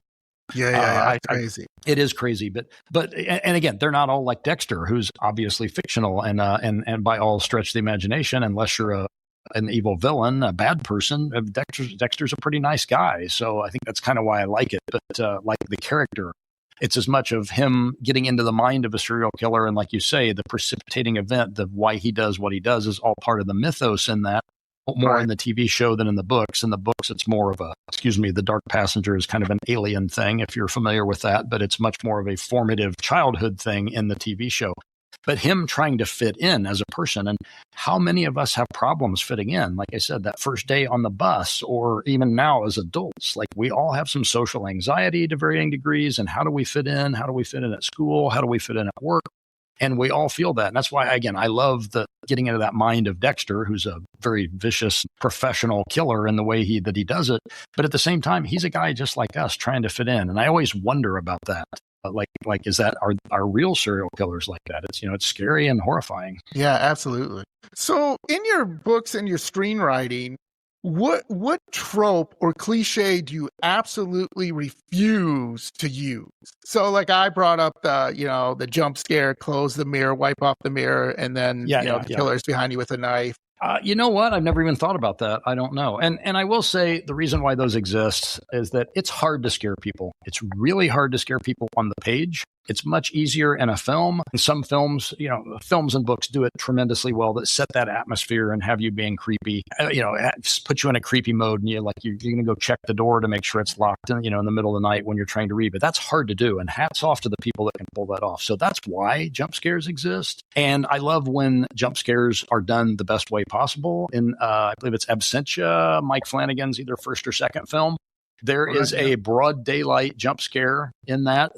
crazy. It is crazy, but again, they're not all like Dexter, who's obviously fictional and by all stretch of the imagination, unless you're an evil villain, a bad person. Dexter's a pretty nice guy, so I think that's kind of why I like it. But like the character, it's as much of him getting into the mind of a serial killer, and like you say, the precipitating event, the why he does what he does, is all part of the mythos in that. More in the TV show than in the books. In the books, it's more of the Dark Passenger is kind of an alien thing, if you're familiar with that, but it's much more of a formative childhood thing in the TV show. but him trying to fit in as a person. And how many of us have problems fitting in? Like I said, that first day on the bus, or even now as adults, like we all have some social anxiety to varying degrees. And how do we fit in? How do we fit in at school? How do we fit in at work? And we all feel that. And that's why, again, I love getting into that mind of Dexter, who's a very vicious professional killer in the way he does it. But at the same time, he's a guy just like us trying to fit in. And I always wonder about that. Like, is that are real serial killers like that? It's, it's scary and horrifying. Yeah, absolutely. So in your books and your screenwriting, what trope or cliche do you absolutely refuse to use? So like I brought up the jump scare, close the mirror, wipe off the mirror, and then the killer's behind you with a knife. You know what? I've never even thought about that. I don't know. And I will say the reason why those exist is that it's hard to scare people. It's really hard to scare people on the page. It's much easier in a film. And some films, films and books do it tremendously well that set that atmosphere and have you being creepy, put you in a creepy mode. And you're going to go check the door to make sure it's locked in, in the middle of the night when you're trying to read. But that's hard to do. And hats off to the people that can pull that off. So that's why jump scares exist. And I love when jump scares are done the best way possible. In, I believe it's Absentia, Mike Flanagan's either first or second film. There is a broad daylight jump scare in that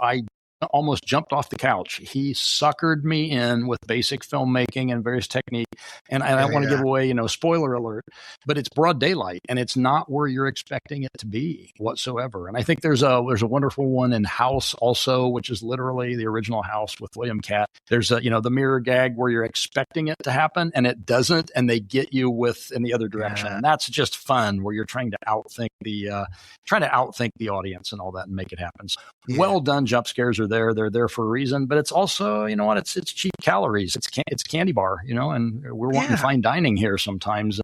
I almost jumped off the couch. He suckered me in with basic filmmaking and various technique. And I don't want to give away, spoiler alert, but it's broad daylight and it's not where you're expecting it to be whatsoever. And I think there's a wonderful one in House also, which is literally the original House with William Catt. There's the mirror gag where you're expecting it to happen and it doesn't, and they get you in the other direction. And that's just fun, where you're trying to outthink the audience and all that and make it happen. So well done jump scares are there. They're there for a reason, but it's also, it's cheap calories. It's candy bar, and we're wanting fine dining here sometimes.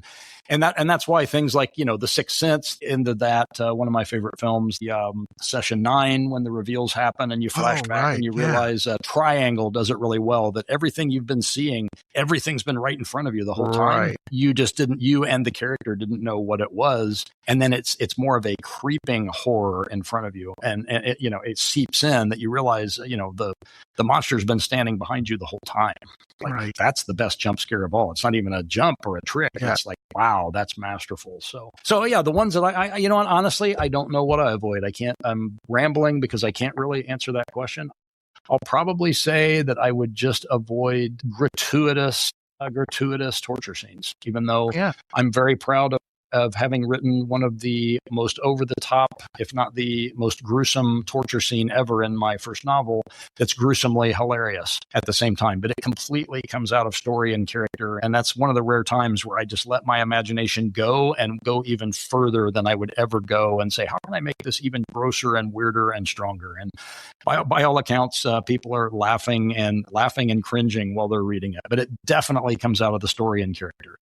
And that's why things like, The Sixth Sense into that, one of my favorite films, Session 9, when the reveals happen and you flash back and you realize Triangle does it really well, that everything you've been seeing, everything's been right in front of you the whole time. You just you and the character didn't know what it was. And then it's more of a creeping horror in front of you. And it, it seeps in that you realize, the monster's been standing behind you the whole time. That's the best jump scare of all. It's not even a jump or a trick. It's like, wow, that's masterful. So yeah, the ones that I honestly, I don't know what I avoid. I'm rambling because I can't really answer that question. I'll probably say that I would just avoid gratuitous torture scenes, even though I'm very proud of having written one of the most over-the-top, if not the most gruesome torture scene ever in my first novel that's gruesomely hilarious at the same time. But it completely comes out of story and character. And that's one of the rare times where I just let my imagination go and go even further than I would ever go and say, how can I make this even grosser and weirder and stronger? And by all accounts, people are laughing and cringing while they're reading it. But it definitely comes out of the story and character.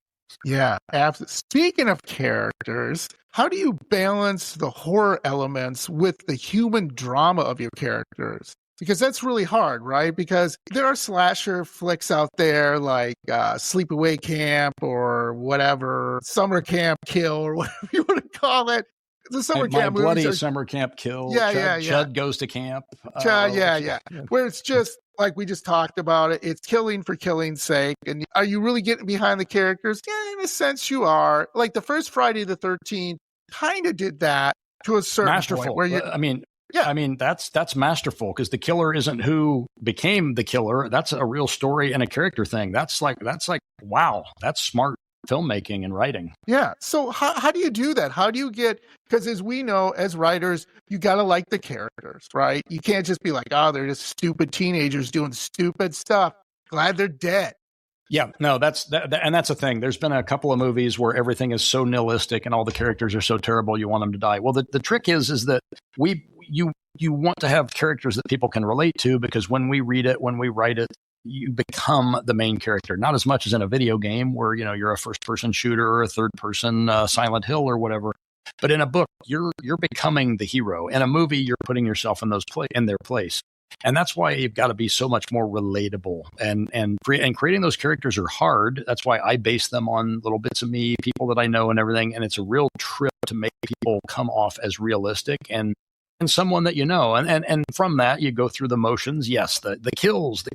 Yeah, absolutely. Speaking of characters, how do you balance the horror elements with the human drama of your characters? Because that's really hard, right? Because there are slasher flicks out there like Sleepaway Camp or whatever, Summer Camp Kill or whatever you want to call it. The summer camp My bloody summer camp kill. Chud goes to camp. Where it's just like we just talked about it. It's killing for killing's sake. And are you really getting behind the characters? Yeah, in a sense you are. Like the first Friday the 13th kind of did that to a certain point. Where that's masterful because the killer isn't who became the killer. That's a real story and a character thing. That's like wow, that's smart filmmaking and writing. Yeah. So how do you do that? How do you get, because as we know, as writers, you got to like the characters, right? You can't just be like, oh, they're just stupid teenagers doing stupid stuff. Glad they're dead. Yeah, no, that's the thing. There's been a couple of movies where everything is so nihilistic and all the characters are so terrible you want them to die. Well, the trick is that you want to have characters that people can relate to, because when we read it, when we write it, you become the main character, not as much as in a video game where, you're a first person shooter or a third person Silent Hill or whatever. But in a book, you're becoming the hero. In a movie, you're putting yourself in their place. And that's why you've got to be so much more relatable. And creating those characters are hard. That's why I base them on little bits of me, people that I know and everything. And it's a real trip to make people come off as realistic. And and someone that you know. And from that, you go through the motions. Yes, the kills, the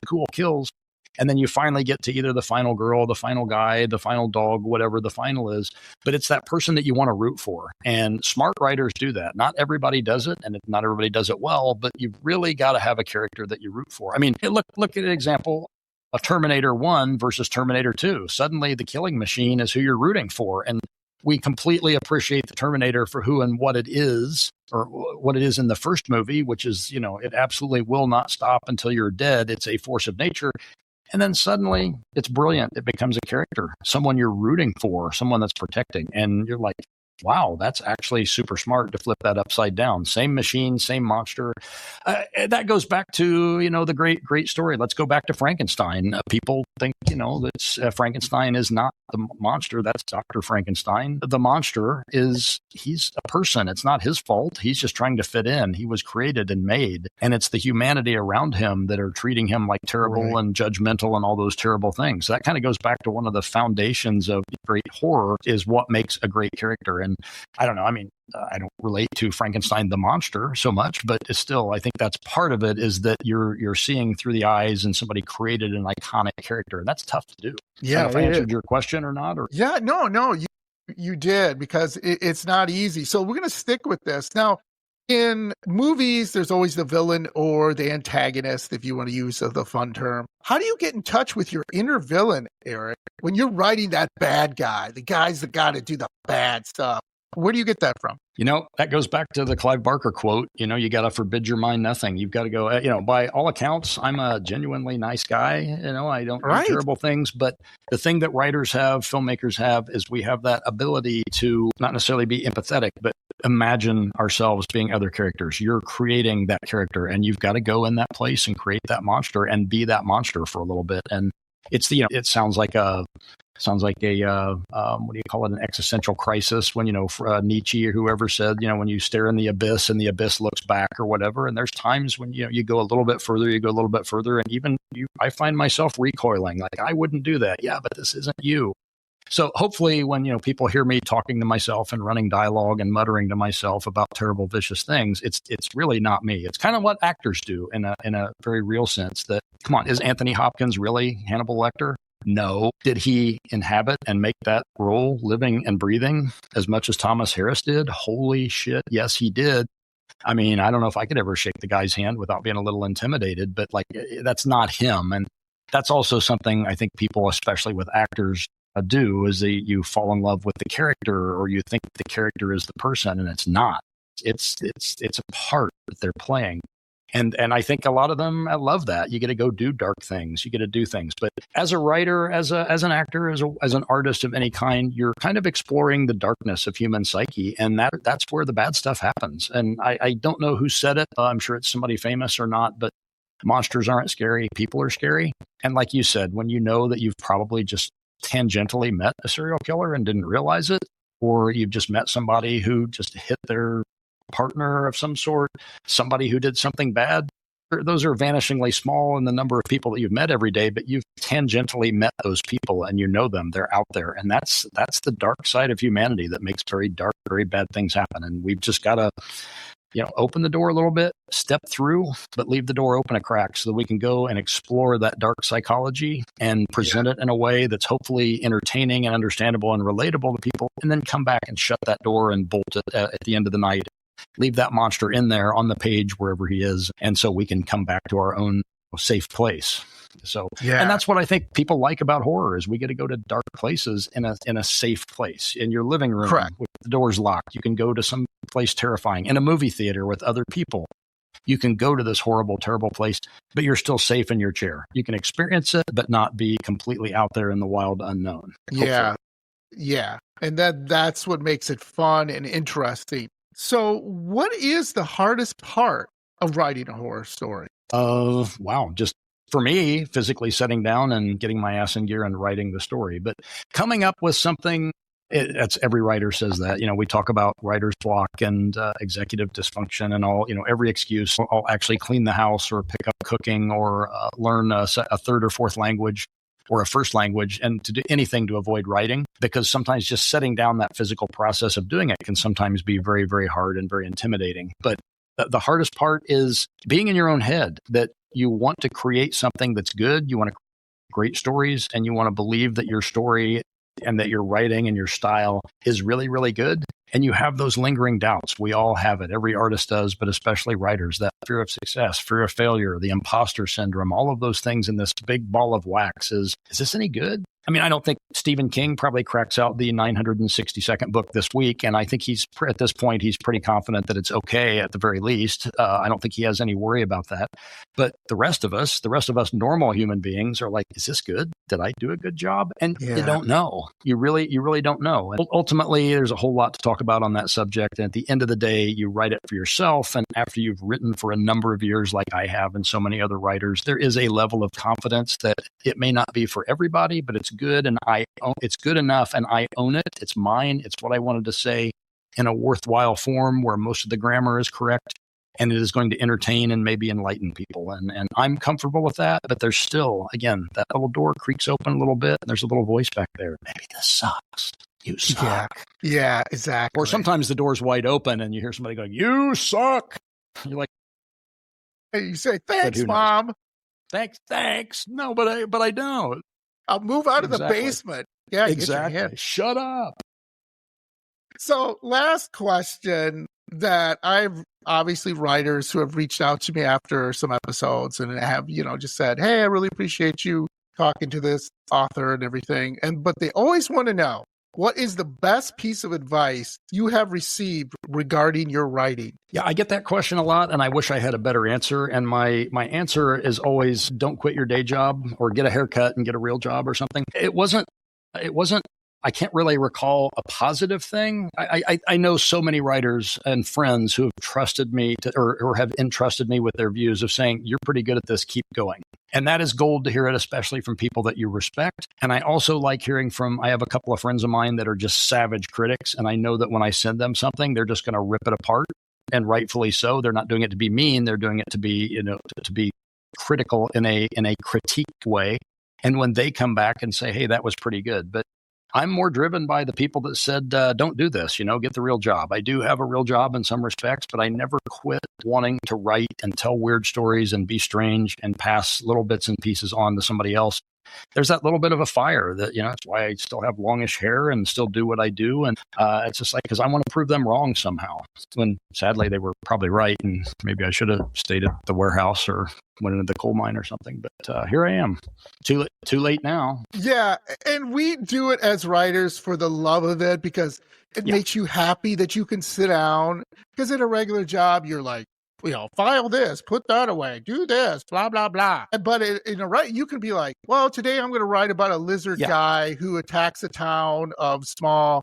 cool kills. And then you finally get to either the final girl, the final guy, the final dog, whatever the final is. But it's that person that you want to root for. And smart writers do that. Not everybody does it, and not everybody does it well, but you've really got to have a character that you root for. I mean, look at an example of Terminator 1 versus Terminator 2. Suddenly the killing machine is who you're rooting for. And we completely appreciate the Terminator for who and what it is, or what it is in the first movie, which is, it absolutely will not stop until you're dead. It's a force of nature. And then suddenly it's brilliant. It becomes a character, someone you're rooting for, someone that's protecting. And you're like, wow, that's actually super smart to flip that upside down. Same machine, same monster. That goes back to, the great story. Let's go back to Frankenstein. People think, that Frankenstein is not the monster. That's Dr. Frankenstein. The monster he's a person. It's not his fault. He's just trying to fit in. He was created and made. And it's the humanity around him that are treating him like terrible and judgmental and all those terrible things. So that kind of goes back to one of the foundations of great horror is what makes a great character. And I don't know. I mean, I don't relate to Frankenstein the monster so much, but it's still, I think that's part of it is that you're seeing through the eyes and somebody created an iconic character. And that's tough to do. Yeah. I don't know if I answered your question or not. Yeah, no, you did, because it's not easy. So we're going to stick with this. Now, in movies, there's always the villain or the antagonist, if you want to use the fun term. How do you get in touch with your inner villain, Eric, when you're writing that bad guy, the guy's the guy to do the bad stuff? Where do you get that from? That goes back to the Clive Barker quote. You got to forbid your mind nothing. You've got to go, by all accounts, I'm a genuinely nice guy. I don't do terrible things. But the thing that writers have, filmmakers have, is we have that ability to not necessarily be empathetic, but imagine ourselves being other characters. You're creating that character, and you've got to go in that place and create that monster and be that monster for a little bit. And it's it sounds like a what do you call it, an existential crisis, when Nietzsche or whoever said, when you stare in the abyss and the abyss looks back or whatever. And there's times when you go a little bit further, and even I find myself recoiling, like, I wouldn't do that. Yeah, but this isn't you. So hopefully when people hear me talking to myself and running dialogue and muttering to myself about terrible, vicious things, it's really not me. It's kind of what actors do in a very real sense. That, come on, is Anthony Hopkins really Hannibal Lecter? No. Did he inhabit and make that role living and breathing as much as Thomas Harris did? Holy shit, yes, he did. I mean, I don't know if I could ever shake the guy's hand without being a little intimidated, but that's not him. And that's also something I think people, especially with actors, do, is you fall in love with the character, or you think the character is the person, and it's not. It's a part that they're playing. And I think a lot of them love that. You get to go do dark things. You get to do things. But as a writer, as an actor, as an artist of any kind, you're kind of exploring the darkness of human psyche. And that's where the bad stuff happens. And I don't know who said it. I'm sure it's somebody famous or not, but monsters aren't scary. People are scary. And like you said, when you know that you've probably just tangentially met a serial killer and didn't realize it, or you've just met somebody who just hit their partner of some sort, somebody who did something bad, those are vanishingly small in the number of people that you've met every day, but you've tangentially met those people and you know them. They're out there. And that's the dark side of humanity that makes very dark, very bad things happen. And we've just got to open the door a little bit, step through, but leave the door open a crack so that we can go and explore that dark psychology and present it in a way that's hopefully entertaining and understandable and relatable to people, and then come back and shut that door and bolt it at the end of the night. Leave that monster in there on the page wherever he is, and so we can come back to our own safe place. So, and that's what I think people like about horror, is we get to go to dark places in a safe place. In your living room, with the doors locked, you can go to some place terrifying. In a movie theater with other people, you can go to this horrible, terrible place, but you're still safe in your chair. You can experience it, but not be completely out there in the wild unknown. Yeah. Yeah. And that's what makes it fun and interesting. So what is the hardest part of writing a horror story? Wow. Just for me, physically sitting down and getting my ass in gear and writing the story, but coming up with something. That's every writer says that. We talk about writer's block and executive dysfunction and all. Every excuse. I'll actually clean the house or pick up cooking or learn a third or fourth language. or a first language, and to do anything to avoid writing, because sometimes just setting down that physical process of doing it can sometimes be very, very hard and very intimidating. But the hardest part is being in your own head, that you want to create something that's good. You want to great stories, and you want to believe that your story and that your writing and your style is really, really good. And you have those lingering doubts. We all have it. Every artist does, but especially writers, that fear of success, fear of failure, the imposter syndrome, all of those things in this big ball of wax is this any good? I mean, I don't think Stephen King probably cracks out the 962nd book this week. And I think at this point, he's pretty confident that it's okay at the very least. I don't think he has any worry about that. But the rest of us normal human beings are like, is this good? Did I do a good job? And you don't know. You really don't know. And ultimately, there's a whole lot to talk about on that subject. And at the end of the day, you write it for yourself. And after you've written for a number of years, like I have and so many other writers, there is a level of confidence that it may not be for everybody, but it's good. And it's good enough. And I own it. It's mine. It's what I wanted to say in a worthwhile form where most of the grammar is correct. And it is going to entertain and maybe enlighten people. And I'm comfortable with that. But there's still, again, that little door creaks open a little bit. And there's a little voice back there. Maybe this sucks. You suck. Yeah, exactly. Or sometimes the door's wide open and you hear somebody going, you suck. You're like, hey, you say, thanks, Mom. Thanks. No, but I don't. I'll move out of the basement. Yeah, exactly. Shut up. So last question that I've obviously writers who have reached out to me after some episodes and have, just said, hey, I really appreciate you talking to this author and everything. But they always want to know, what is the best piece of advice you have received regarding your writing? Yeah, I get that question a lot, and I wish I had a better answer. And my answer is always, don't quit your day job or get a haircut and get a real job or something. It wasn't, I can't really recall a positive thing. I know so many writers and friends who have trusted me or have entrusted me with their views of saying, you're pretty good at this, keep going. And that is gold to hear it, especially from people that you respect. And I also like hearing I have a couple of friends of mine that are just savage critics. And I know that when I send them something, they're just going to rip it apart, and rightfully so. They're not doing it to be mean. They're doing it to be, to be critical in a critique way. And when they come back and say, hey, that was pretty good. But I'm more driven by the people that said, don't do this, get the real job. I do have a real job in some respects, but I never quit wanting to write and tell weird stories and be strange and pass little bits and pieces on to somebody else. There's that little bit of a fire that, that's why I still have longish hair and still do what I do. And it's just like, because I want to prove them wrong somehow. When sadly they were probably right. And maybe I should have stayed at the warehouse or went into the coal mine or something. But here I am. Too late now. Yeah. And we do it as writers for the love of it, because it makes you happy that you can sit down. Because in a regular job, you're like, file this, put that away, do this, blah, blah, blah. But in a write, you can be like, well, today I'm going to write about a lizard guy who attacks a town of small,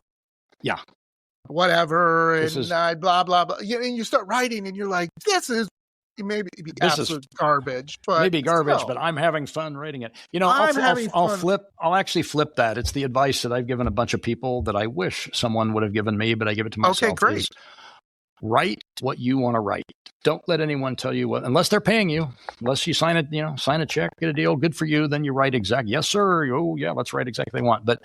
whatever, and blah, blah, blah. And you start writing and you're like, this is absolute garbage. But maybe garbage, but I'm having fun writing it. I'll actually flip that. It's the advice that I've given a bunch of people that I wish someone would have given me, but I give it to myself. Okay, great. Write what you want to write. Don't let anyone tell you what, unless they're paying you, unless you sign a check, get a deal, good for you. Then you write exactly, yes, sir. Oh yeah, let's write exactly what I want. But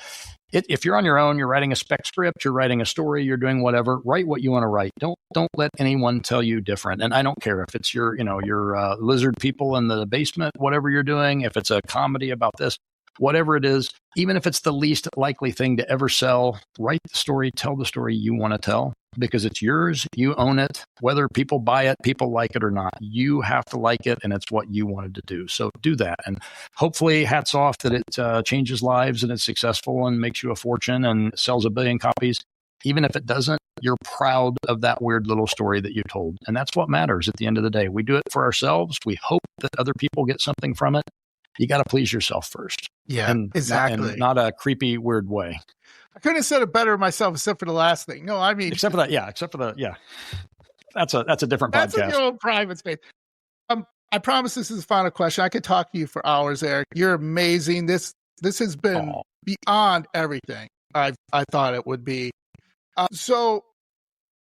if you're on your own, you're writing a spec script, you're writing a story, you're doing whatever, write what you want to write. Don't let anyone tell you different. And I don't care if it's your lizard people in the basement, whatever you're doing, if it's a comedy about this, whatever it is, even if it's the least likely thing to ever sell, write the story, tell the story you want to tell, because it's yours, you own it. Whether people buy it, people like it or not, you have to like it, and it's what you wanted to do. So do that. And hopefully, hats off that it changes lives and it's successful and makes you a fortune and sells 1 billion copies. Even if it doesn't, you're proud of that weird little story that you told. And that's what matters at the end of the day. We do it for ourselves. We hope that other people get something from it. You got to please yourself first. Yeah, exactly. And not a creepy, weird way. I couldn't have said it better myself, except for the last thing. No, I mean, except for that. Yeah. That's a different podcast. That's your own private space. I promise this is the final question. I could talk to you for hours, Eric. You're amazing. This has been beyond everything I thought it would be. So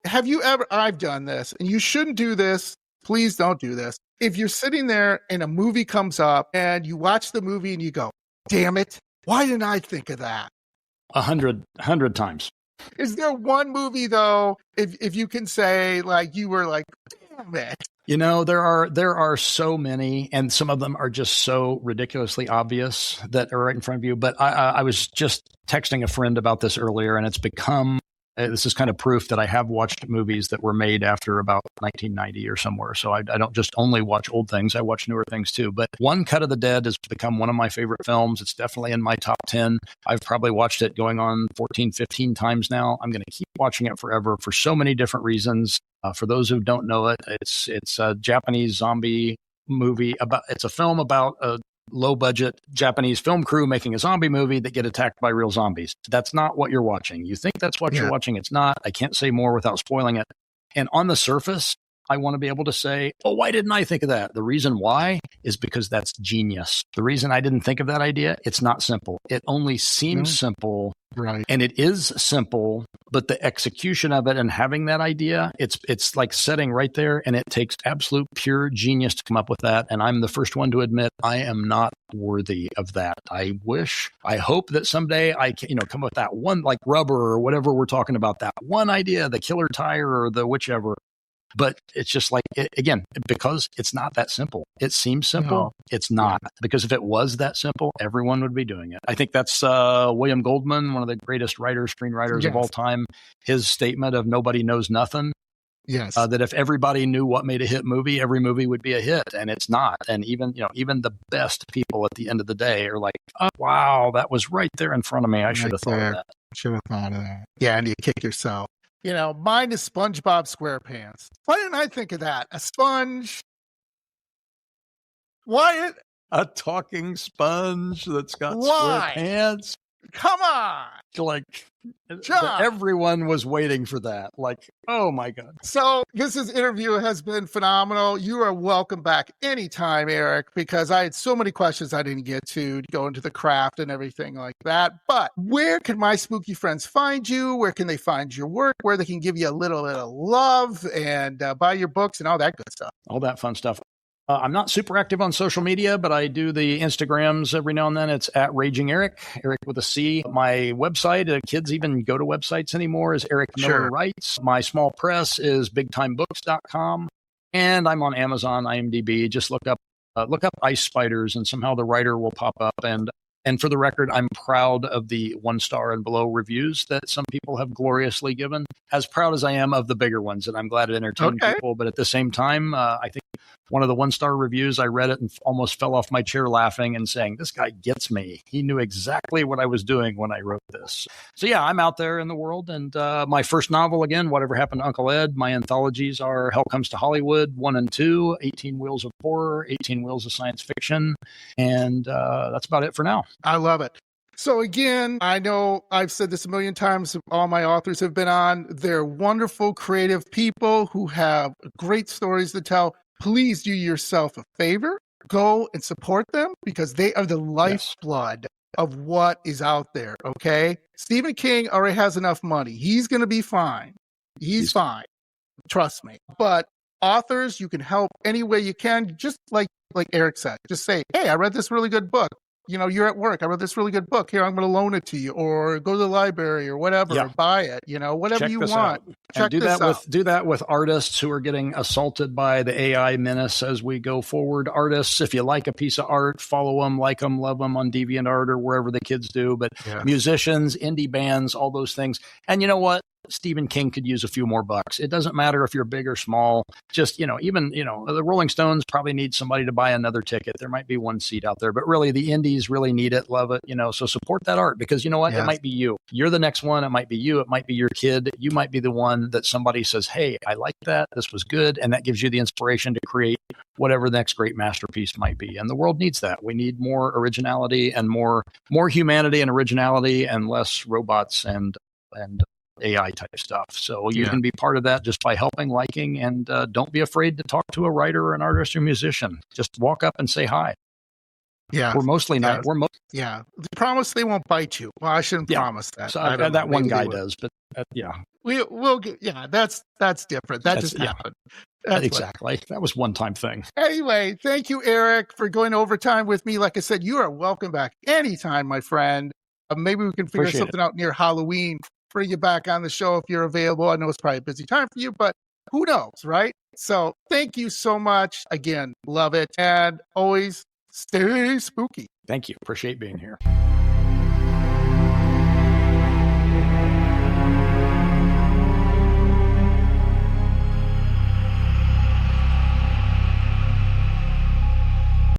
have you ever, I've done this, and you shouldn't do this. Please don't do this. If you're sitting there and a movie comes up and you watch the movie and you go, damn it. Why didn't I think of that? 100 times. Is there one movie, though, if you can say, like, you were like, damn it? There are so many, and some of them are just so ridiculously obvious that are right in front of you. But I was just texting a friend about this earlier, and it's become, this is kind of proof that I have watched movies that were made after about 1990 or somewhere. So I don't just only watch old things. I watch newer things too. But One Cut of the Dead has become one of my favorite films. It's definitely in my top 10. I've probably watched it going on 14, 15 times now. I'm going to keep watching it forever for so many different reasons. For those who don't know it, it's a Japanese zombie movie it's a film about a low budget Japanese film crew making a zombie movie that get attacked by real zombies. That's not what you're watching. You think that's what you're watching. It's not. I can't say more without spoiling it. And on the surface, I want to be able to say, oh, why didn't I think of that? The reason why is because that's genius. The reason I didn't think of that idea, it's not simple. It only seems simple. Right. And it is simple, but the execution of it and having that idea, it's like setting right there, and it takes absolute pure genius to come up with that. And I'm the first one to admit I am not worthy of that. I hope that someday I can, come up with that one, like rubber or whatever we're talking about, that one idea, the killer tire or the whichever. But it's just like, again, because it's not that simple. It seems simple. No. It's not. Because if it was that simple, everyone would be doing it. I think that's William Goldman, one of the greatest screenwriters of all time. His statement of nobody knows nothing. Yes. That if everybody knew what made a hit movie, every movie would be a hit. And it's not. And even the best people at the end of the day are like, oh, wow, that was right there in front of me. I should have thought of that. Should have thought of that. Yeah, and you kick yourself. Mine is SpongeBob SquarePants. Why didn't I think of that? A sponge. Why? A talking sponge that's got square pants. Come on. Like, John. Everyone was waiting for that. Like, oh my God. So this interview has been phenomenal. You are welcome back anytime, Eric, because I had so many questions I didn't get to go into the craft and everything like that. But where can my spooky friends find you? Where can they find your work? Where they can give you a little bit of love and buy your books and all that good stuff? All that fun stuff. I'm not super active on social media, but I do the Instagrams every now and then. It's at Raging Eric with a C. My website, kids even go to websites anymore, is Eric Miller Writes. My small press is bigtimebooks.com. And I'm on Amazon, IMDb. Just look up Ice Spiders, and somehow the writer will pop up. And for the record, I'm proud of the 1-star and below reviews that some people have gloriously given. As proud as I am of the bigger ones, and I'm glad it entertained people. But at the same time, I think one of the 1-star reviews, I read it and almost fell off my chair laughing and saying, this guy gets me. He knew exactly what I was doing when I wrote this. So yeah, I'm out there in the world. And my first novel, again, Whatever Happened to Uncle Ed. My anthologies are Hell Comes to Hollywood 1 and 2, 18 Wheels of Horror, 18 Wheels of Science Fiction. And that's about it for now. I love it. So again, I know I've said this a million times. All my authors have been on. They're wonderful, creative people who have great stories to tell. Please do yourself a favor. Go and support them because they are the lifeblood of what is out there, okay? Stephen King already has enough money. He's going to be fine. He's fine. Trust me. But authors, you can help any way you can. Just like Eric said, just say, hey, I read this really good book. You're at work. I read this really good book. Here, I'm going to loan it to you, or go to the library, or whatever, or buy it. Whatever you want. Check this out. Do that with artists who are getting assaulted by the AI menace as we go forward. Artists, if you like a piece of art, follow them, like them, love them on DeviantArt or wherever the kids do. But musicians, indie bands, all those things. And you know what? Stephen King could use a few more bucks. It doesn't matter if you're big or small. Just, even the Rolling Stones probably need somebody to buy another ticket. There might be one seat out there, but really the indies really need it, love it, so support that art because you know what? It might be you. You're the next one. It might be you. It might be your kid. You might be the one that somebody says, hey, I like that. This was good. And that gives you the inspiration to create whatever the next great masterpiece might be. And the world needs that. We need more originality and more humanity and originality and less robots and AI type stuff. So you can be part of that just by helping, liking, and don't be afraid to talk to a writer or an artist or musician. Just walk up and say hi. Yeah. We're mostly not. Promise they won't bite you. Well, I shouldn't promise that. So that one guy does, but we'll get, that's different. That just happened. Exactly. That was one-time thing. Anyway, thank you, Eric, for going overtime with me. Like I said, you are welcome back anytime, my friend. Maybe we can figure something out near Halloween. Bring you back on the show if you're available. I know it's probably a busy time for you, but who knows, right? So thank you so much. Again, love it. And always stay spooky. Thank you. Appreciate being here.